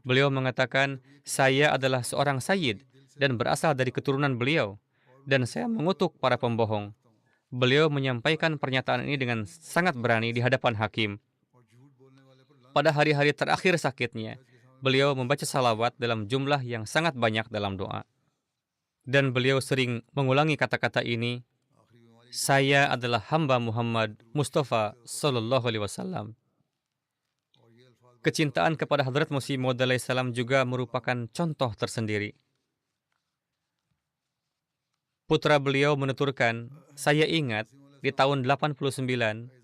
Beliau mengatakan, saya adalah seorang sayyid dan berasal dari keturunan beliau, dan saya mengutuk para pembohong. Beliau menyampaikan pernyataan ini dengan sangat berani di hadapan hakim. Pada hari-hari terakhir sakitnya, beliau membaca salawat dalam jumlah yang sangat banyak dalam doa. Dan beliau sering mengulangi kata-kata ini, saya adalah hamba Muhammad Mustafa Sallallahu Alaihi Wasallam. Kecintaan kepada Hadrat Masih Maud alaihi salam juga merupakan contoh tersendiri. Putra beliau menuturkan, saya ingat di tahun 89,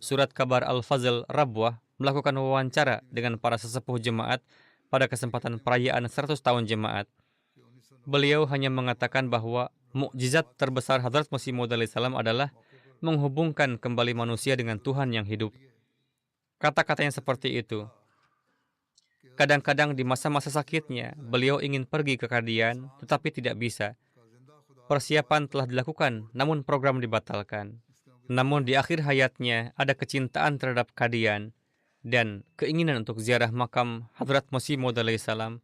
Surat Kabar Al-Fazl Rabwah melakukan wawancara dengan para sesepuh jemaat pada kesempatan perayaan 100 tahun jemaat. Beliau hanya mengatakan bahwa mukjizat terbesar Hadrat Masih Maud alaihi salam adalah menghubungkan kembali manusia dengan Tuhan yang hidup. Kata-katanya seperti itu. Kadang-kadang di masa-masa sakitnya, beliau ingin pergi ke Qadian, tetapi tidak bisa. Persiapan telah dilakukan, namun program dibatalkan. Namun di akhir hayatnya, ada kecintaan terhadap Qadian dan keinginan untuk ziarah makam Hadrat Masih Maud alaihi salam,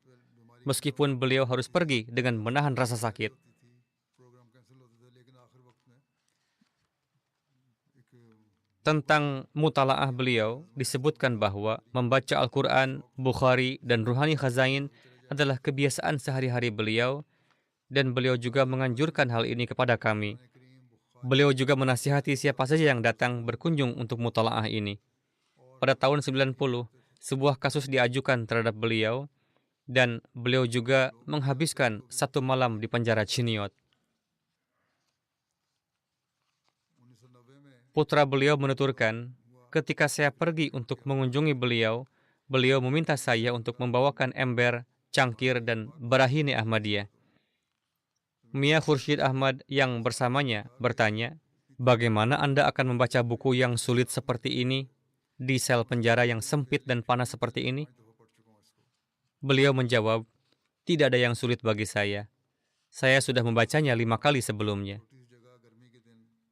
meskipun beliau harus pergi dengan menahan rasa sakit. Tentang mutalaah beliau, disebutkan bahwa membaca Al-Quran, Bukhari, dan Ruhani Khazain adalah kebiasaan sehari-hari beliau, dan beliau juga menganjurkan hal ini kepada kami. Beliau juga menasihati siapa saja yang datang berkunjung untuk mutalaah ini. Pada tahun 90, sebuah kasus diajukan terhadap beliau, dan beliau juga menghabiskan 1 malam di penjara Chiniot. Putra beliau menuturkan, ketika saya pergi untuk mengunjungi beliau, beliau meminta saya untuk membawakan ember, cangkir, dan barahini Ahmadiyah. Mia Khursyid Ahmad yang bersamanya bertanya, bagaimana Anda akan membaca buku yang sulit seperti ini di sel penjara yang sempit dan panas seperti ini? Beliau menjawab, tidak ada yang sulit bagi saya. Saya sudah membacanya 5 kali sebelumnya.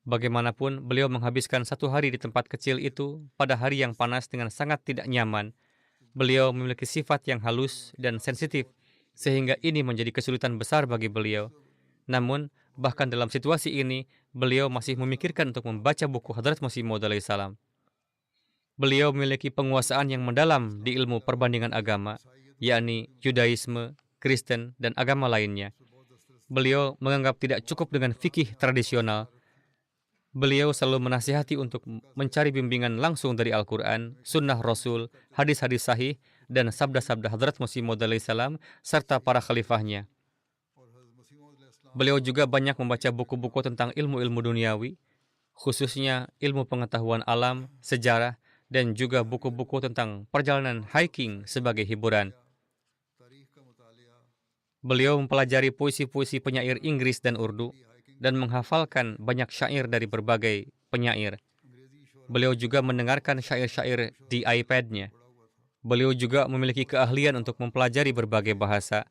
Bagaimanapun, beliau menghabiskan 1 hari di tempat kecil itu pada hari yang panas dengan sangat tidak nyaman. Beliau memiliki sifat yang halus dan sensitif, sehingga ini menjadi kesulitan besar bagi beliau. Namun, bahkan dalam situasi ini, beliau masih memikirkan untuk membaca buku Hadrat Masih Maud alaihi salam. Beliau memiliki penguasaan yang mendalam di ilmu perbandingan agama, yakni Yudaisme, Kristen, dan agama lainnya. Beliau menganggap tidak cukup dengan fikih tradisional. Beliau selalu menasihati untuk mencari bimbingan langsung dari Al-Quran, Sunnah Rasul, hadis-hadis sahih, dan sabda-sabda Hadrat Masih Maud alaihi salam, serta para khalifahnya. Beliau juga banyak membaca buku-buku tentang ilmu-ilmu duniawi, khususnya ilmu pengetahuan alam, sejarah, dan juga buku-buku tentang perjalanan hiking sebagai hiburan. Beliau mempelajari puisi-puisi penyair Inggris dan Urdu, dan menghafalkan banyak syair dari berbagai penyair. Beliau juga mendengarkan syair-syair di iPad-nya. Beliau juga memiliki keahlian untuk mempelajari berbagai bahasa.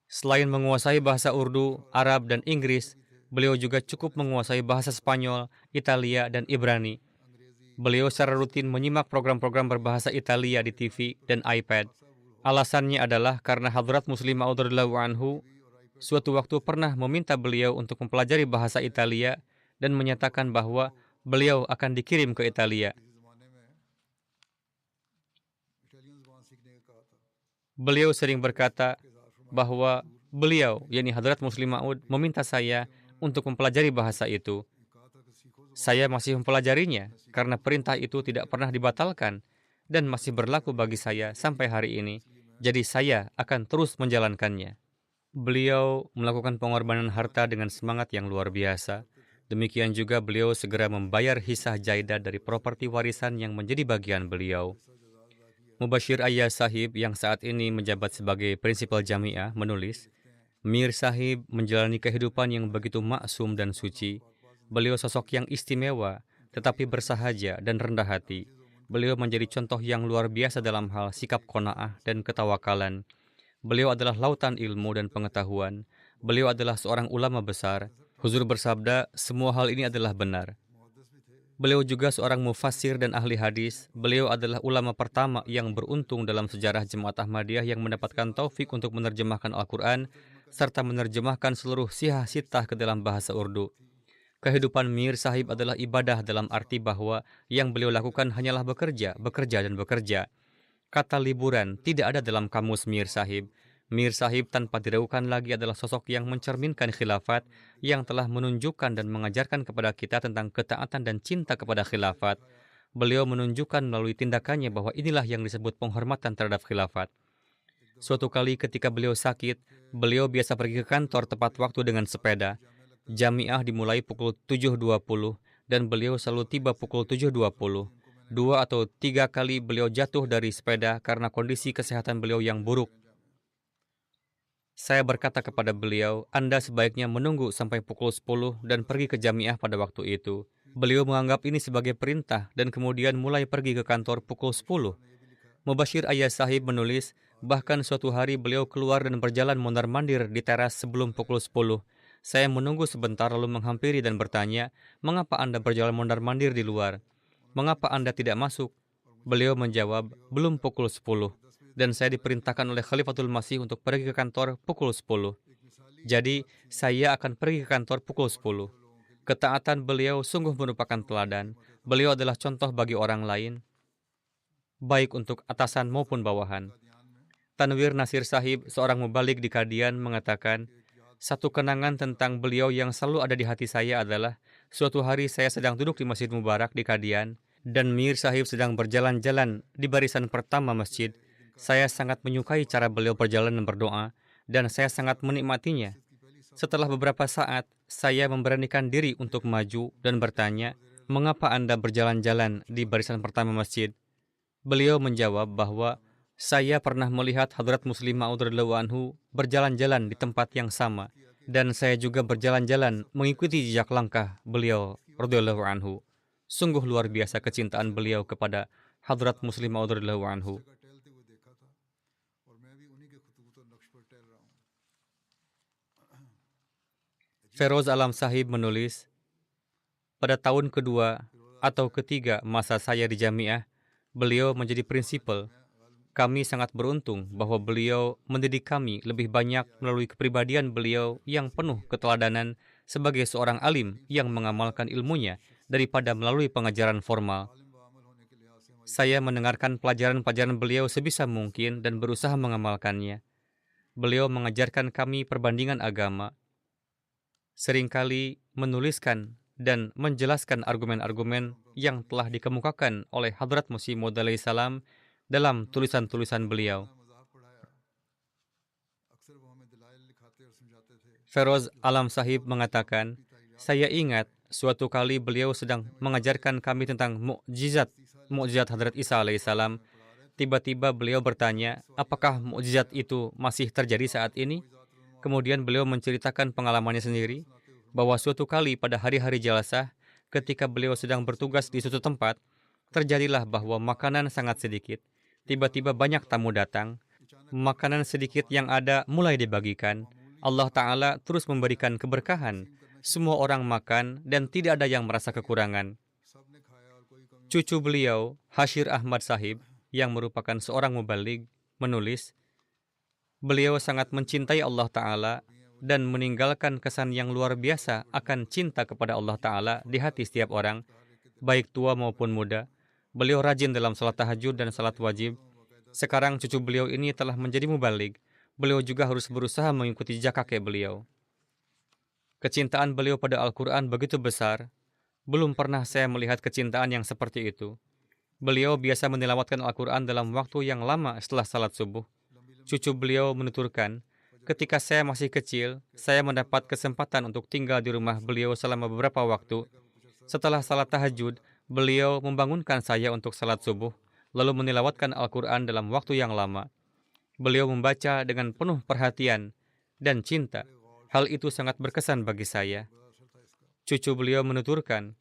Selain menguasai bahasa Urdu, Arab, dan Inggris, beliau juga cukup menguasai bahasa Spanyol, Italia, dan Ibrani. Beliau secara rutin menyimak program-program berbahasa Italia di TV dan iPad. Alasannya adalah karena Hadrat Muslim Maud radhiyallahu anhu suatu waktu pernah meminta beliau untuk mempelajari bahasa Italia dan menyatakan bahwa beliau akan dikirim ke Italia. Beliau sering berkata bahwa beliau, yakni Hadrat Muslim Maud, meminta saya untuk mempelajari bahasa itu. Saya masih mempelajarinya karena perintah itu tidak pernah dibatalkan dan masih berlaku bagi saya sampai hari ini. Jadi saya akan terus menjalankannya. Beliau melakukan pengorbanan harta dengan semangat yang luar biasa. Demikian juga beliau segera membayar hisah jaidah dari properti warisan yang menjadi bagian beliau. Mubashir Ayah Sahib yang saat ini menjabat sebagai prinsipal jamiah menulis, Mir Sahib menjalani kehidupan yang begitu maksum dan suci. Beliau sosok yang istimewa, tetapi bersahaja dan rendah hati. Beliau menjadi contoh yang luar biasa dalam hal sikap qanaah dan ketawakalan. Beliau adalah lautan ilmu dan pengetahuan. Beliau adalah seorang ulama besar. Huzur bersabda, semua hal ini adalah benar. Beliau juga seorang mufassir dan ahli hadis. Beliau adalah ulama pertama yang beruntung dalam sejarah Jemaat Ahmadiyah yang mendapatkan taufik untuk menerjemahkan Al-Quran serta menerjemahkan seluruh sihah sittah ke dalam bahasa Urdu. Kehidupan Mir Sahib adalah ibadah dalam arti bahwa yang beliau lakukan hanyalah bekerja, bekerja, dan bekerja. Kata liburan tidak ada dalam kamus Mir Sahib. Mir Sahib tanpa diragukan lagi adalah sosok yang mencerminkan khilafat, yang telah menunjukkan dan mengajarkan kepada kita tentang ketaatan dan cinta kepada khilafat. Beliau menunjukkan melalui tindakannya bahwa inilah yang disebut penghormatan terhadap khilafat. Suatu kali ketika beliau sakit, beliau biasa pergi ke kantor tepat waktu dengan sepeda. Jamiah dimulai pukul 7.20 dan beliau selalu tiba pukul 7.20. 2 atau 3 kali beliau jatuh dari sepeda karena kondisi kesehatan beliau yang buruk. Saya berkata kepada beliau, Anda sebaiknya menunggu sampai pukul 10 dan pergi ke jamiah pada waktu itu. Beliau menganggap ini sebagai perintah dan kemudian mulai pergi ke kantor pukul 10. Mubashir Ayah Sahib menulis, bahkan suatu hari beliau keluar dan berjalan mondar-mandir di teras sebelum pukul 10. Saya menunggu sebentar lalu menghampiri dan bertanya, mengapa Anda berjalan mondar-mandir di luar? Mengapa Anda tidak masuk? Beliau menjawab, belum pukul 10. Dan saya diperintahkan oleh Khalifatul Masih untuk pergi ke kantor pukul 10. Jadi, saya akan pergi ke kantor pukul 10. Ketaatan beliau sungguh merupakan teladan. Beliau adalah contoh bagi orang lain, baik untuk atasan maupun bawahan. Tanwir Nasir Sahib, seorang mubalik di Kadian, mengatakan, satu kenangan tentang beliau yang selalu ada di hati saya adalah, suatu hari saya sedang duduk di Masjid Mubarak di Kadian, dan Mir Sahib sedang berjalan-jalan di barisan pertama masjid. Saya sangat menyukai cara beliau berjalan dan berdoa, dan saya sangat menikmatinya. Setelah beberapa saat, saya memberanikan diri untuk maju dan bertanya, mengapa Anda berjalan-jalan di barisan pertama masjid? Beliau menjawab bahwa saya pernah melihat Hadrat Muslim Ma'ud radhiyallahu anhu berjalan-jalan di tempat yang sama, dan saya juga berjalan-jalan mengikuti jejak langkah beliau radhiyallahu anhu. Sungguh luar biasa kecintaan beliau kepada Hadrat Muslim Ma'ud radhiyallahu anhu. Feroz Alam Sahib menulis, pada tahun kedua atau ketiga masa saya di Jamiah, beliau menjadi prinsipal. Kami sangat beruntung bahwa beliau mendidik kami lebih banyak melalui kepribadian beliau yang penuh keteladanan sebagai seorang alim yang mengamalkan ilmunya daripada melalui pengajaran formal. Saya mendengarkan pelajaran-pelajaran beliau sebisa mungkin dan berusaha mengamalkannya. Beliau mengajarkan kami perbandingan agama, seringkali menuliskan dan menjelaskan argumen-argumen yang telah dikemukakan oleh Hadrat Masih Maud alaihi salam dalam tulisan-tulisan beliau. Feroz Alam Sahib mengatakan, saya ingat suatu kali beliau sedang mengajarkan kami tentang mukjizat Hadrat Isa alaihi salam. Tiba-tiba beliau bertanya, apakah mukjizat itu masih terjadi saat ini? Kemudian beliau menceritakan pengalamannya sendiri, bahwa suatu kali pada hari-hari jalasah, ketika beliau sedang bertugas di suatu tempat, terjadilah bahwa makanan sangat sedikit. Tiba-tiba banyak tamu datang. Makanan sedikit yang ada mulai dibagikan. Allah Ta'ala terus memberikan keberkahan. Semua orang makan dan tidak ada yang merasa kekurangan. Cucu beliau, Hashir Ahmad Sahib, yang merupakan seorang mubaligh, menulis, beliau sangat mencintai Allah Ta'ala dan meninggalkan kesan yang luar biasa akan cinta kepada Allah Ta'ala di hati setiap orang, baik tua maupun muda. Beliau rajin dalam salat tahajud dan salat wajib. Sekarang cucu beliau ini telah menjadi mubaligh. Beliau juga harus berusaha mengikuti jejak kakek beliau. Kecintaan beliau pada Al-Quran begitu besar, belum pernah saya melihat kecintaan yang seperti itu. Beliau biasa menilawatkan Al-Quran dalam waktu yang lama setelah salat subuh. Cucu beliau menuturkan, ketika saya masih kecil, saya mendapat kesempatan untuk tinggal di rumah beliau selama beberapa waktu. Setelah salat tahajud, beliau membangunkan saya untuk salat subuh, lalu menilawatkan Al-Quran dalam waktu yang lama. Beliau membaca dengan penuh perhatian dan cinta. Hal itu sangat berkesan bagi saya. Cucu beliau menuturkan,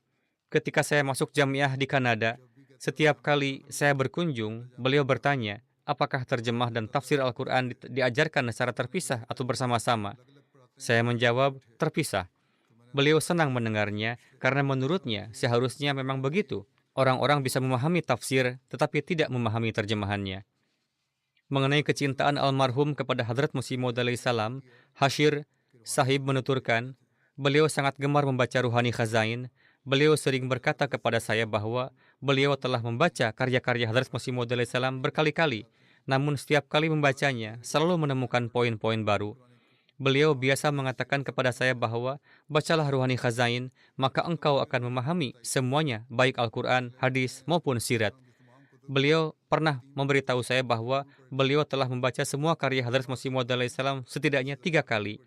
ketika saya masuk jamiah di Kanada, setiap kali saya berkunjung, beliau bertanya, apakah terjemah dan tafsir Al-Quran diajarkan secara terpisah atau bersama-sama? Saya menjawab, terpisah. Beliau senang mendengarnya karena menurutnya seharusnya memang begitu. Orang-orang bisa memahami tafsir tetapi tidak memahami terjemahannya. Mengenai kecintaan almarhum kepada Hadrat Masih Maud alaihissalam, Hashir Sahib menuturkan, beliau sangat gemar membaca Ruhani Khazain. Beliau sering berkata kepada saya bahwa beliau telah membaca karya-karya Hadrat Masih Maud alaihissalam berkali-kali. Namun setiap kali membacanya, selalu menemukan poin-poin baru. Beliau biasa mengatakan kepada saya bahwa, bacalah Ruhani Khazain, maka engkau akan memahami semuanya, baik Al-Quran, hadis, maupun sirat. Beliau pernah memberitahu saya bahwa beliau telah membaca semua karya Hadrat Masih Maud alaihissalam setidaknya 3 kali,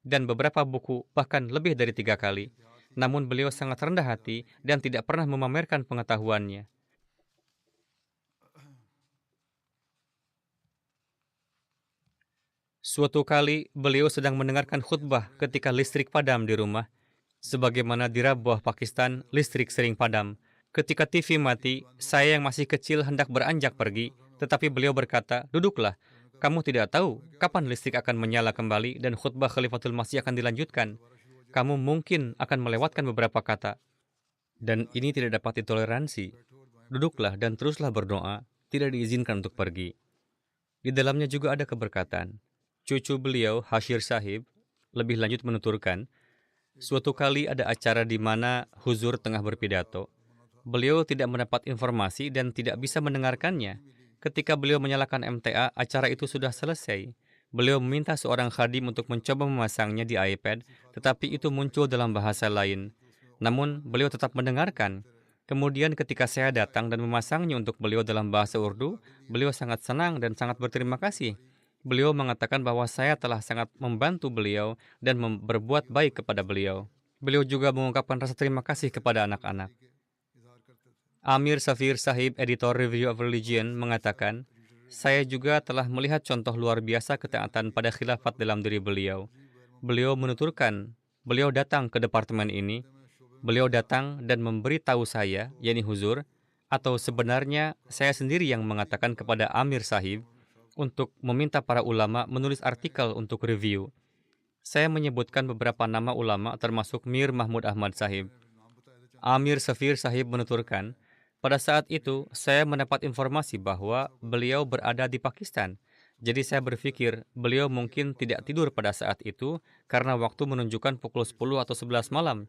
dan beberapa buku bahkan lebih dari 3 kali. Namun beliau sangat rendah hati dan tidak pernah memamerkan pengetahuannya. Suatu kali, beliau sedang mendengarkan khutbah ketika listrik padam di rumah. Sebagaimana di Rabwah, Pakistan, listrik sering padam. Ketika TV mati, saya yang masih kecil hendak beranjak pergi, tetapi beliau berkata, duduklah, kamu tidak tahu kapan listrik akan menyala kembali dan khutbah Khalifatul Masih akan dilanjutkan. Kamu mungkin akan melewatkan beberapa kata. Dan ini tidak dapat ditoleransi. Duduklah dan teruslah berdoa, tidak diizinkan untuk pergi. Di dalamnya juga ada keberkatan. Cucu beliau, Hashir Sahib, lebih lanjut menuturkan, suatu kali ada acara di mana Huzur tengah berpidato. Beliau tidak mendapat informasi dan tidak bisa mendengarkannya. Ketika beliau menyalakan MTA, acara itu sudah selesai. Beliau meminta seorang khadim untuk mencoba memasangnya di iPad, tetapi itu muncul dalam bahasa lain. Namun, beliau tetap mendengarkan. Kemudian ketika saya datang dan memasangnya untuk beliau dalam bahasa Urdu, beliau sangat senang dan sangat berterima kasih. Beliau mengatakan bahwa saya telah sangat membantu beliau dan berbuat baik kepada beliau. Beliau juga mengungkapkan rasa terima kasih kepada anak-anak. Amir Safir Sahib, editor Review of Religion, mengatakan, saya juga telah melihat contoh luar biasa ketaatan pada khilafat dalam diri beliau. Beliau menuturkan, beliau datang ke departemen ini, beliau datang dan memberitahu saya, yakni Huzur, atau sebenarnya saya sendiri yang mengatakan kepada Amir Sahib, untuk meminta para ulama menulis artikel untuk review. Saya menyebutkan beberapa nama ulama termasuk Mir Mahmud Ahmad Sahib. Amir Safir Sahib menuturkan, pada saat itu saya mendapat informasi bahwa beliau berada di Pakistan. Jadi saya berpikir beliau mungkin tidak tidur pada saat itu karena waktu menunjukkan pukul 10 atau 11 malam.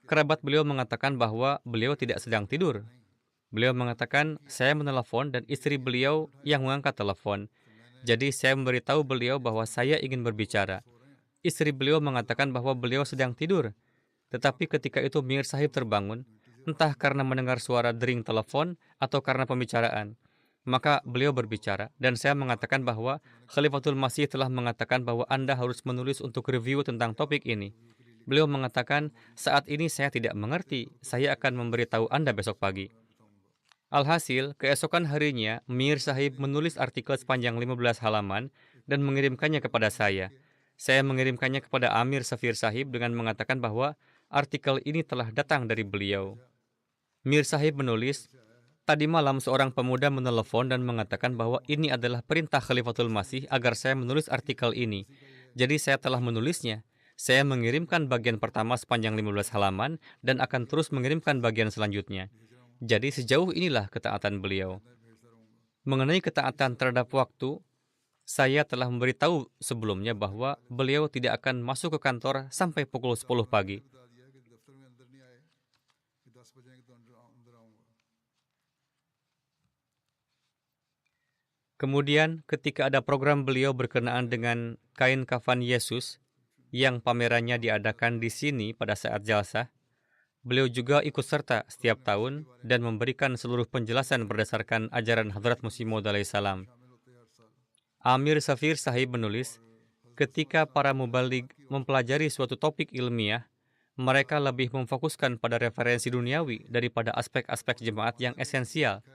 Kerabat beliau mengatakan bahwa beliau tidak sedang tidur. Beliau mengatakan, saya menelepon dan istri beliau yang mengangkat telepon. Jadi saya memberitahu beliau bahwa saya ingin berbicara. Istri beliau mengatakan bahwa beliau sedang tidur. Tetapi ketika itu Mir Sahib terbangun, entah karena mendengar suara dering telepon atau karena pembicaraan. Maka beliau berbicara dan saya mengatakan bahwa Khalifatul Masih telah mengatakan bahwa Anda harus menulis untuk review tentang topik ini. Beliau mengatakan, saat ini saya tidak mengerti, saya akan memberitahu Anda besok pagi. Alhasil, keesokan harinya, Mir Sahib menulis artikel sepanjang 15 halaman dan mengirimkannya kepada saya. Saya mengirimkannya kepada Amir Safir Sahib dengan mengatakan bahwa artikel ini telah datang dari beliau. Mir Sahib menulis, tadi malam seorang pemuda menelepon dan mengatakan bahwa ini adalah perintah Khalifatul Masih agar saya menulis artikel ini. Jadi saya telah menulisnya. Saya mengirimkan bagian pertama sepanjang 15 halaman dan akan terus mengirimkan bagian selanjutnya. Jadi sejauh inilah ketaatan beliau. Mengenai ketaatan terhadap waktu, saya telah memberitahu sebelumnya bahwa beliau tidak akan masuk ke kantor sampai pukul 10 pagi. Kemudian ketika ada program beliau berkenaan dengan kain kafan Yesus yang pamerannya diadakan di sini pada saat jalsah, beliau juga ikut serta setiap tahun dan memberikan seluruh penjelasan berdasarkan ajaran Hadrat Masih Maud alaihissalam. Amir Safir Sahib menulis, ketika para mubaligh mempelajari suatu topik ilmiah, mereka lebih memfokuskan pada referensi duniawi daripada aspek-aspek jemaat yang esensial.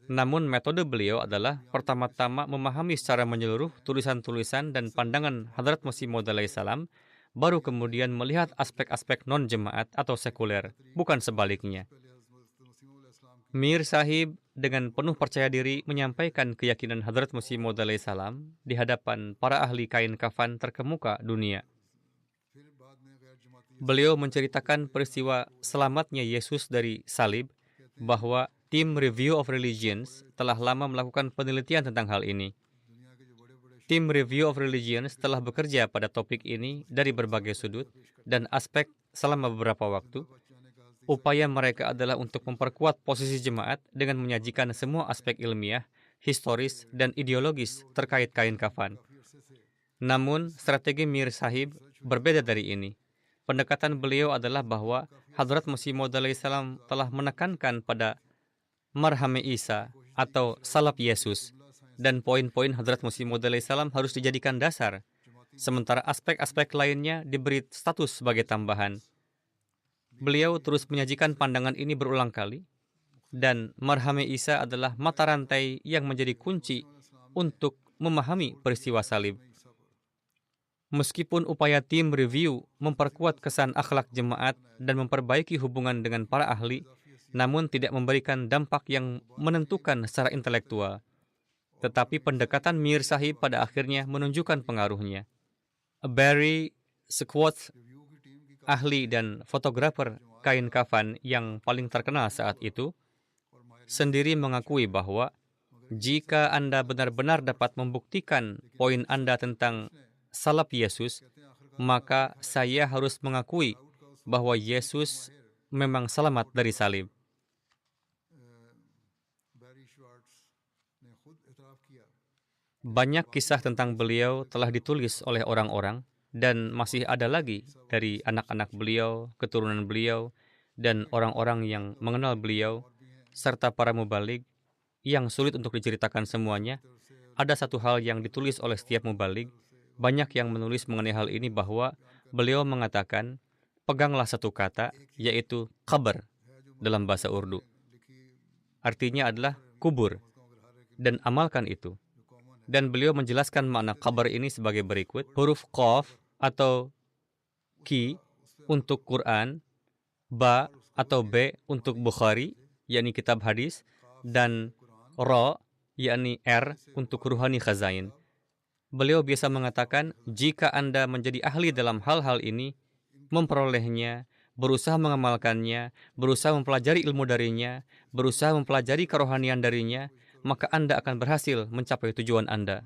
Namun metode beliau adalah pertama-tama memahami secara menyeluruh tulisan-tulisan dan pandangan Hadrat Masih Maud alaihissalam, baru kemudian melihat aspek-aspek non-jemaat atau sekuler, bukan sebaliknya. Mir Sahib dengan penuh percaya diri menyampaikan keyakinan Hadrat Masih Maud alaihissalam di hadapan para ahli kain kafan terkemuka dunia. beliau menceritakan peristiwa selamatnya Yesus dari salib, bahwa tim Review of Religions telah lama melakukan penelitian tentang hal ini. Tim Review of Religions telah bekerja pada topik ini dari berbagai sudut dan aspek selama beberapa waktu. Upaya mereka adalah untuk memperkuat posisi jemaat dengan menyajikan semua aspek ilmiah, historis, dan ideologis terkait kain kafan. Namun, strategi Mir Sahib berbeda dari ini. Pendekatan beliau adalah bahwa Hadrat Masih Maud alaihissalam telah menekankan pada marhame Isa atau salab Yesus, dan poin-poin Hadrat Masih Maud alaihissalam harus dijadikan dasar, sementara aspek-aspek lainnya diberi status sebagai tambahan. Beliau terus menyajikan pandangan ini berulang kali, dan marhame Isa adalah mata rantai yang menjadi kunci untuk memahami peristiwa salib. Meskipun upaya tim review memperkuat kesan akhlak jemaat dan memperbaiki hubungan dengan para ahli, namun tidak memberikan dampak yang menentukan secara intelektual. Tetapi pendekatan Mir Sahib pada akhirnya menunjukkan pengaruhnya. Barry Sequoth, ahli dan fotografer kain kafan yang paling terkenal saat itu, sendiri mengakui bahwa jika Anda benar-benar dapat membuktikan poin Anda tentang salab Yesus, maka saya harus mengakui bahwa Yesus memang selamat dari salib. Banyak kisah tentang beliau telah ditulis oleh orang-orang, dan masih ada lagi dari anak-anak beliau, keturunan beliau, dan orang-orang yang mengenal beliau, serta para mubalig, yang sulit untuk diceritakan semuanya. Ada satu hal yang ditulis oleh setiap mubalig. Banyak yang menulis mengenai hal ini bahwa beliau mengatakan, peganglah satu kata, yaitu kabar dalam bahasa Urdu. Artinya adalah kubur, dan amalkan itu. Dan beliau menjelaskan makna kabar ini sebagai berikut. Huruf Qaf atau Ki untuk Quran, Ba atau B untuk Bukhari, yakni kitab hadis, dan Ra, yakni R untuk ruhani khazain. Beliau biasa mengatakan, jika Anda menjadi ahli dalam hal-hal ini, memperolehnya, berusaha mengamalkannya, berusaha mempelajari ilmu darinya, berusaha mempelajari kerohanian darinya, maka Anda akan berhasil mencapai tujuan Anda.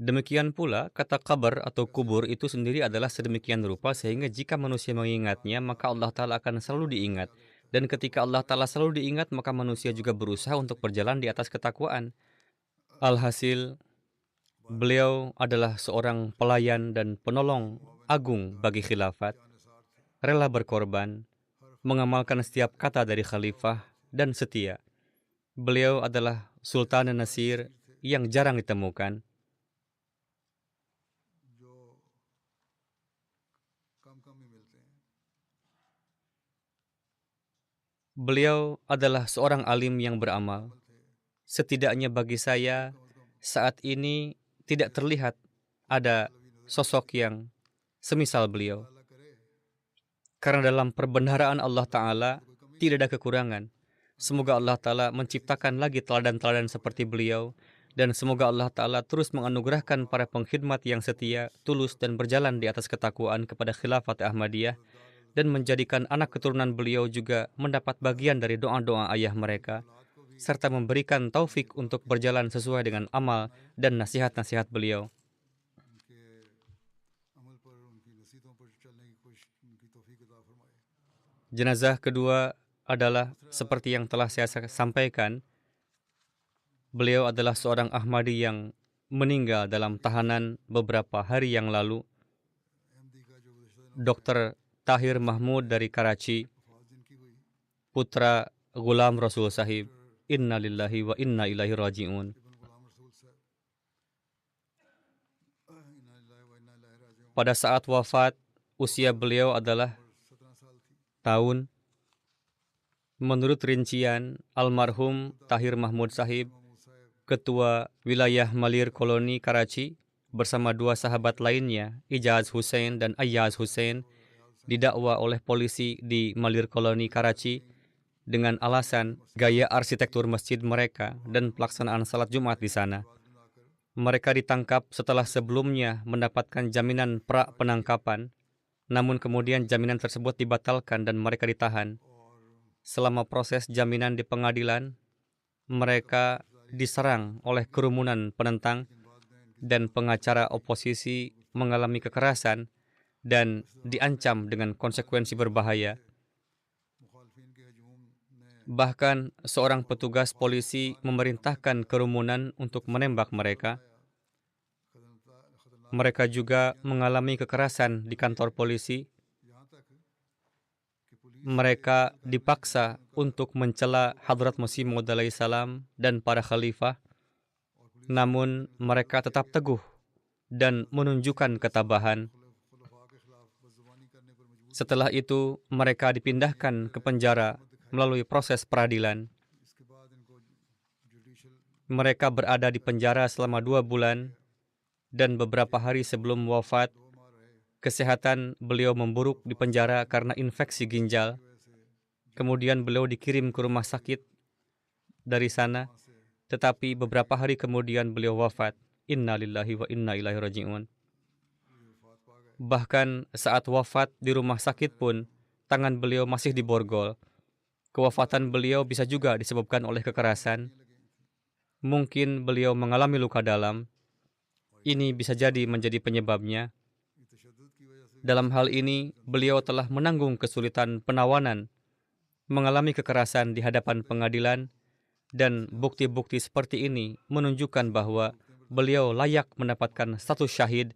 Demikian pula, kata kabar atau kubur itu sendiri adalah sedemikian rupa sehingga jika manusia mengingatnya, maka Allah Ta'ala akan selalu diingat. Dan ketika Allah Ta'ala selalu diingat, maka manusia juga berusaha untuk berjalan di atas ketakwaan. Alhasil, beliau adalah seorang pelayan dan penolong agung bagi khilafat, rela berkorban, mengamalkan setiap kata dari khalifah, dan setia. Beliau adalah Sultan Nasir yang jarang ditemukan. Beliau adalah seorang alim yang beramal. Setidaknya bagi saya, saat ini tidak terlihat ada sosok yang semisal beliau. Karena dalam perbendaharaan Allah Ta'ala tidak ada kekurangan. Semoga Allah Ta'ala menciptakan lagi teladan-teladan seperti beliau, dan semoga Allah Ta'ala terus menganugerahkan para pengkhidmat yang setia, tulus, dan berjalan di atas ketakwaan kepada khilafat Ahmadiyah, dan menjadikan anak keturunan beliau juga mendapat bagian dari doa-doa ayah mereka, serta memberikan taufik untuk berjalan sesuai dengan amal dan nasihat-nasihat beliau. Jenazah kedua adalah seperti yang telah saya sampaikan, beliau adalah seorang Ahmadi yang meninggal dalam tahanan beberapa hari yang lalu. Dr. Tahir Mahmud dari Karachi, putra Ghulam Rasul Sahib. Inna lillahi wa inna ilaihi raji'un. Pada saat wafat, usia beliau adalah tahun. Menurut rincian, almarhum Tahir Mahmud Sahib, Ketua Wilayah Malir Koloni Karachi, bersama dua sahabat lainnya, Ijaz Hussain dan Ayyaz Hussain, didakwa oleh polisi di Malir Koloni Karachi dengan alasan gaya arsitektur masjid mereka dan pelaksanaan salat Jumat di sana. Mereka ditangkap setelah sebelumnya mendapatkan jaminan pra-penangkapan, namun kemudian jaminan tersebut dibatalkan dan mereka ditahan. Selama proses jaminan di pengadilan, mereka diserang oleh kerumunan penentang dan pengacara oposisi mengalami kekerasan dan diancam dengan konsekuensi berbahaya. Bahkan seorang petugas polisi memerintahkan kerumunan untuk menembak mereka. Mereka juga mengalami kekerasan di kantor polisi. Mereka dipaksa untuk mencela Hadrat Masih Maud alaihi salam dan para khalifah. Namun mereka tetap teguh dan menunjukkan ketabahan. Setelah itu, mereka dipindahkan ke penjara melalui proses peradilan. Mereka berada di penjara selama 2 bulan, dan beberapa hari sebelum wafat, kesehatan beliau memburuk di penjara karena infeksi ginjal. Kemudian beliau dikirim ke rumah sakit dari sana, tetapi beberapa hari kemudian beliau wafat. Inna lillahi wa inna ilaihi raji'un. Bahkan saat wafat di rumah sakit pun, tangan beliau masih diborgol. Kewafatan beliau bisa juga disebabkan oleh kekerasan. Mungkin beliau mengalami luka dalam. Ini bisa jadi menjadi penyebabnya. Dalam hal ini, beliau telah menanggung kesulitan penawanan, mengalami kekerasan di hadapan pengadilan, dan bukti-bukti seperti ini menunjukkan bahwa beliau layak mendapatkan status syahid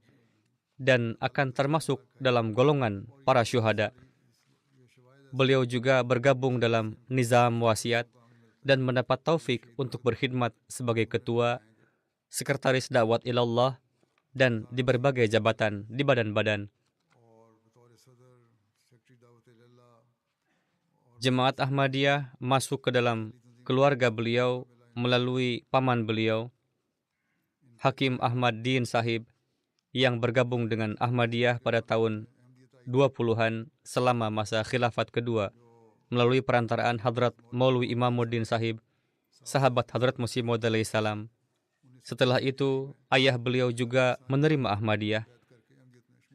dan akan termasuk dalam golongan para syuhada. Beliau juga bergabung dalam nizam wasiat dan mendapat taufik untuk berkhidmat sebagai ketua, sekretaris dakwat ilallah, dan di berbagai jabatan di badan-badan. Jemaat Ahmadiyah masuk ke dalam keluarga beliau melalui paman beliau, Hakim Ahmad Din Sahib, yang bergabung dengan Ahmadiyah pada tahun 20-an selama masa khilafat kedua, melalui perantaraan Hadrat Maulwi Imamuddin Sahib, sahabat Hadrat Masih Maud alaihi salam. Setelah itu, ayah beliau juga menerima Ahmadiyah.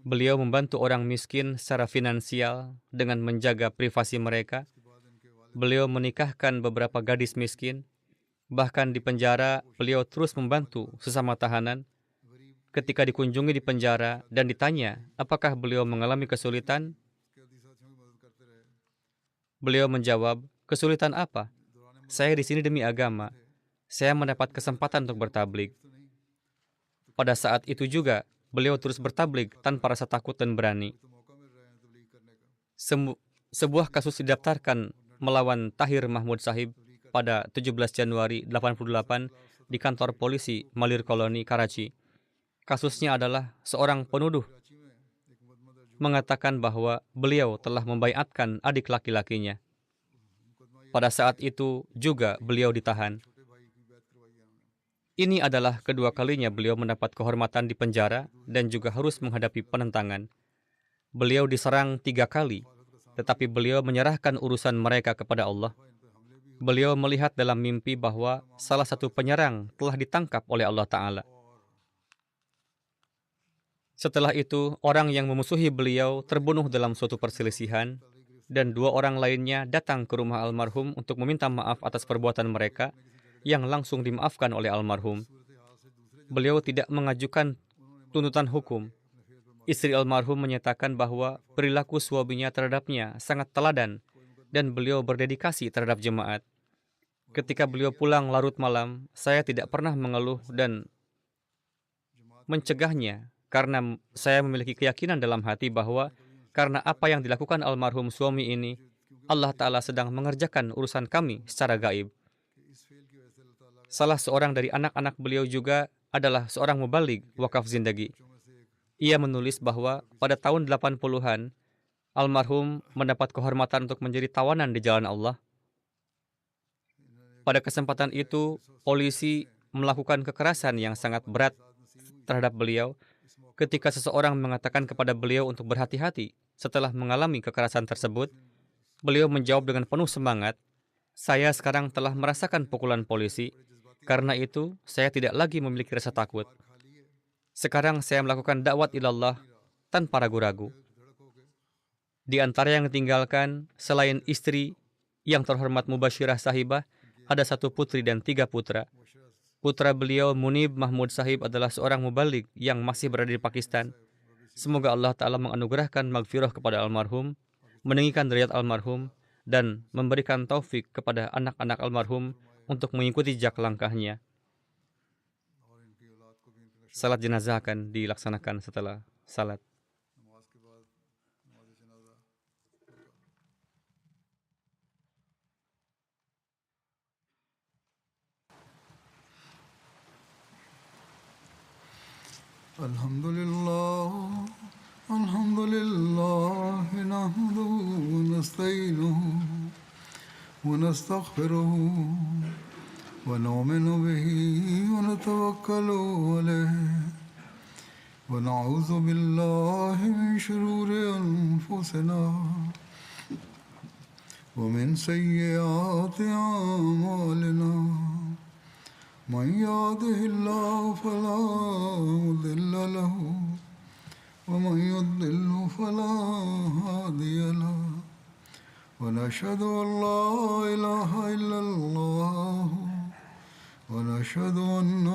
Beliau membantu orang miskin secara finansial dengan menjaga privasi mereka. Beliau menikahkan beberapa gadis miskin. Bahkan di penjara, beliau terus membantu sesama tahanan. Ketika dikunjungi di penjara dan ditanya apakah beliau mengalami kesulitan, beliau menjawab, "Kesulitan apa? Saya di sini demi agama. Saya mendapat kesempatan untuk bertablik." Pada saat itu juga, beliau terus bertablik tanpa rasa takut dan berani. Sebuah kasus didaftarkan melawan Tahir Mahmud Sahib pada 17 Januari 88 di kantor polisi Malir Koloni, Karachi. Kasusnya adalah seorang penuduh mengatakan bahwa beliau telah membaiatkan adik laki-lakinya. Pada saat itu juga beliau ditahan. Ini adalah kedua kalinya beliau mendapat kehormatan di penjara dan juga harus menghadapi penentangan. Beliau diserang 3 kali, tetapi beliau menyerahkan urusan mereka kepada Allah. Beliau melihat dalam mimpi bahwa salah satu penyerang telah ditangkap oleh Allah Ta'ala. Setelah itu, orang yang memusuhi beliau terbunuh dalam suatu perselisihan, dan 2 orang lainnya datang ke rumah almarhum untuk meminta maaf atas perbuatan mereka, yang langsung dimaafkan oleh almarhum. Beliau tidak mengajukan tuntutan hukum. Istri almarhum menyatakan bahwa perilaku suaminya terhadapnya sangat teladan dan beliau berdedikasi terhadap jemaat. Ketika beliau pulang larut malam, saya tidak pernah mengeluh dan mencegahnya karena saya memiliki keyakinan dalam hati bahwa karena apa yang dilakukan almarhum suami ini, Allah Ta'ala sedang mengerjakan urusan kami secara gaib. Salah seorang dari anak-anak beliau juga adalah seorang mubaligh wakaf zindagi. Ia menulis bahwa pada tahun 80-an, almarhum mendapat kehormatan untuk menjadi tawanan di jalan Allah. Pada kesempatan itu, polisi melakukan kekerasan yang sangat berat terhadap beliau ketika seseorang mengatakan kepada beliau untuk berhati-hati. Setelah mengalami kekerasan tersebut, beliau menjawab dengan penuh semangat, Saya sekarang telah merasakan pukulan polisi. Karena itu, saya tidak lagi memiliki rasa takut. Sekarang saya melakukan dakwat ilallah tanpa ragu-ragu. Di antara yang ditinggalkan, selain istri yang terhormat Mubashirah Sahibah, ada 1 putri dan 3 putra. Putra beliau Munib Mahmud Sahib adalah seorang mubalik yang masih berada di Pakistan. Semoga Allah Ta'ala menganugerahkan maghfirah kepada almarhum, meninggikan derajat almarhum, dan memberikan taufik kepada anak-anak almarhum untuk mengikuti jejak langkahnya. Salat jenazah akan dilaksanakan setelah salat. Alhamdulillah, nahmaduhu wa nasta'inuhu wa nastaghfiruhu wa nu'minu bihi wa natawakkalu alayhi wa na'udzu billahi min shururi anfusina wa min sayyiati a'malina. من يهده الله فلا مضل له ومن يضلل فلا هادي له ونشهد أن لا إله إلا الله ونشهد أن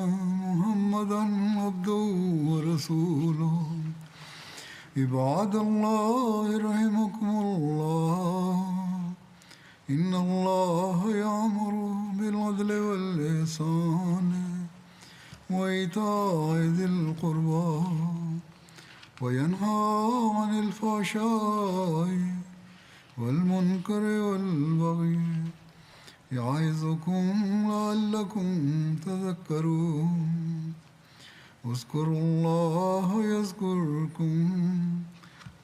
محمدا عبده ورسوله. عباد الله رحمكم الله، إن الله يأمر بالعدل والإحسان وإيتاء ذي القربى وينهى عن الفحشاء والمنكر والبغي يعظكم لعلكم تذكرون. اذكروا الله يذكركم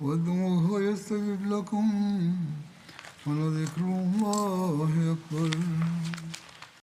وادعوه يستجب لكم ولذكر الله أكبر.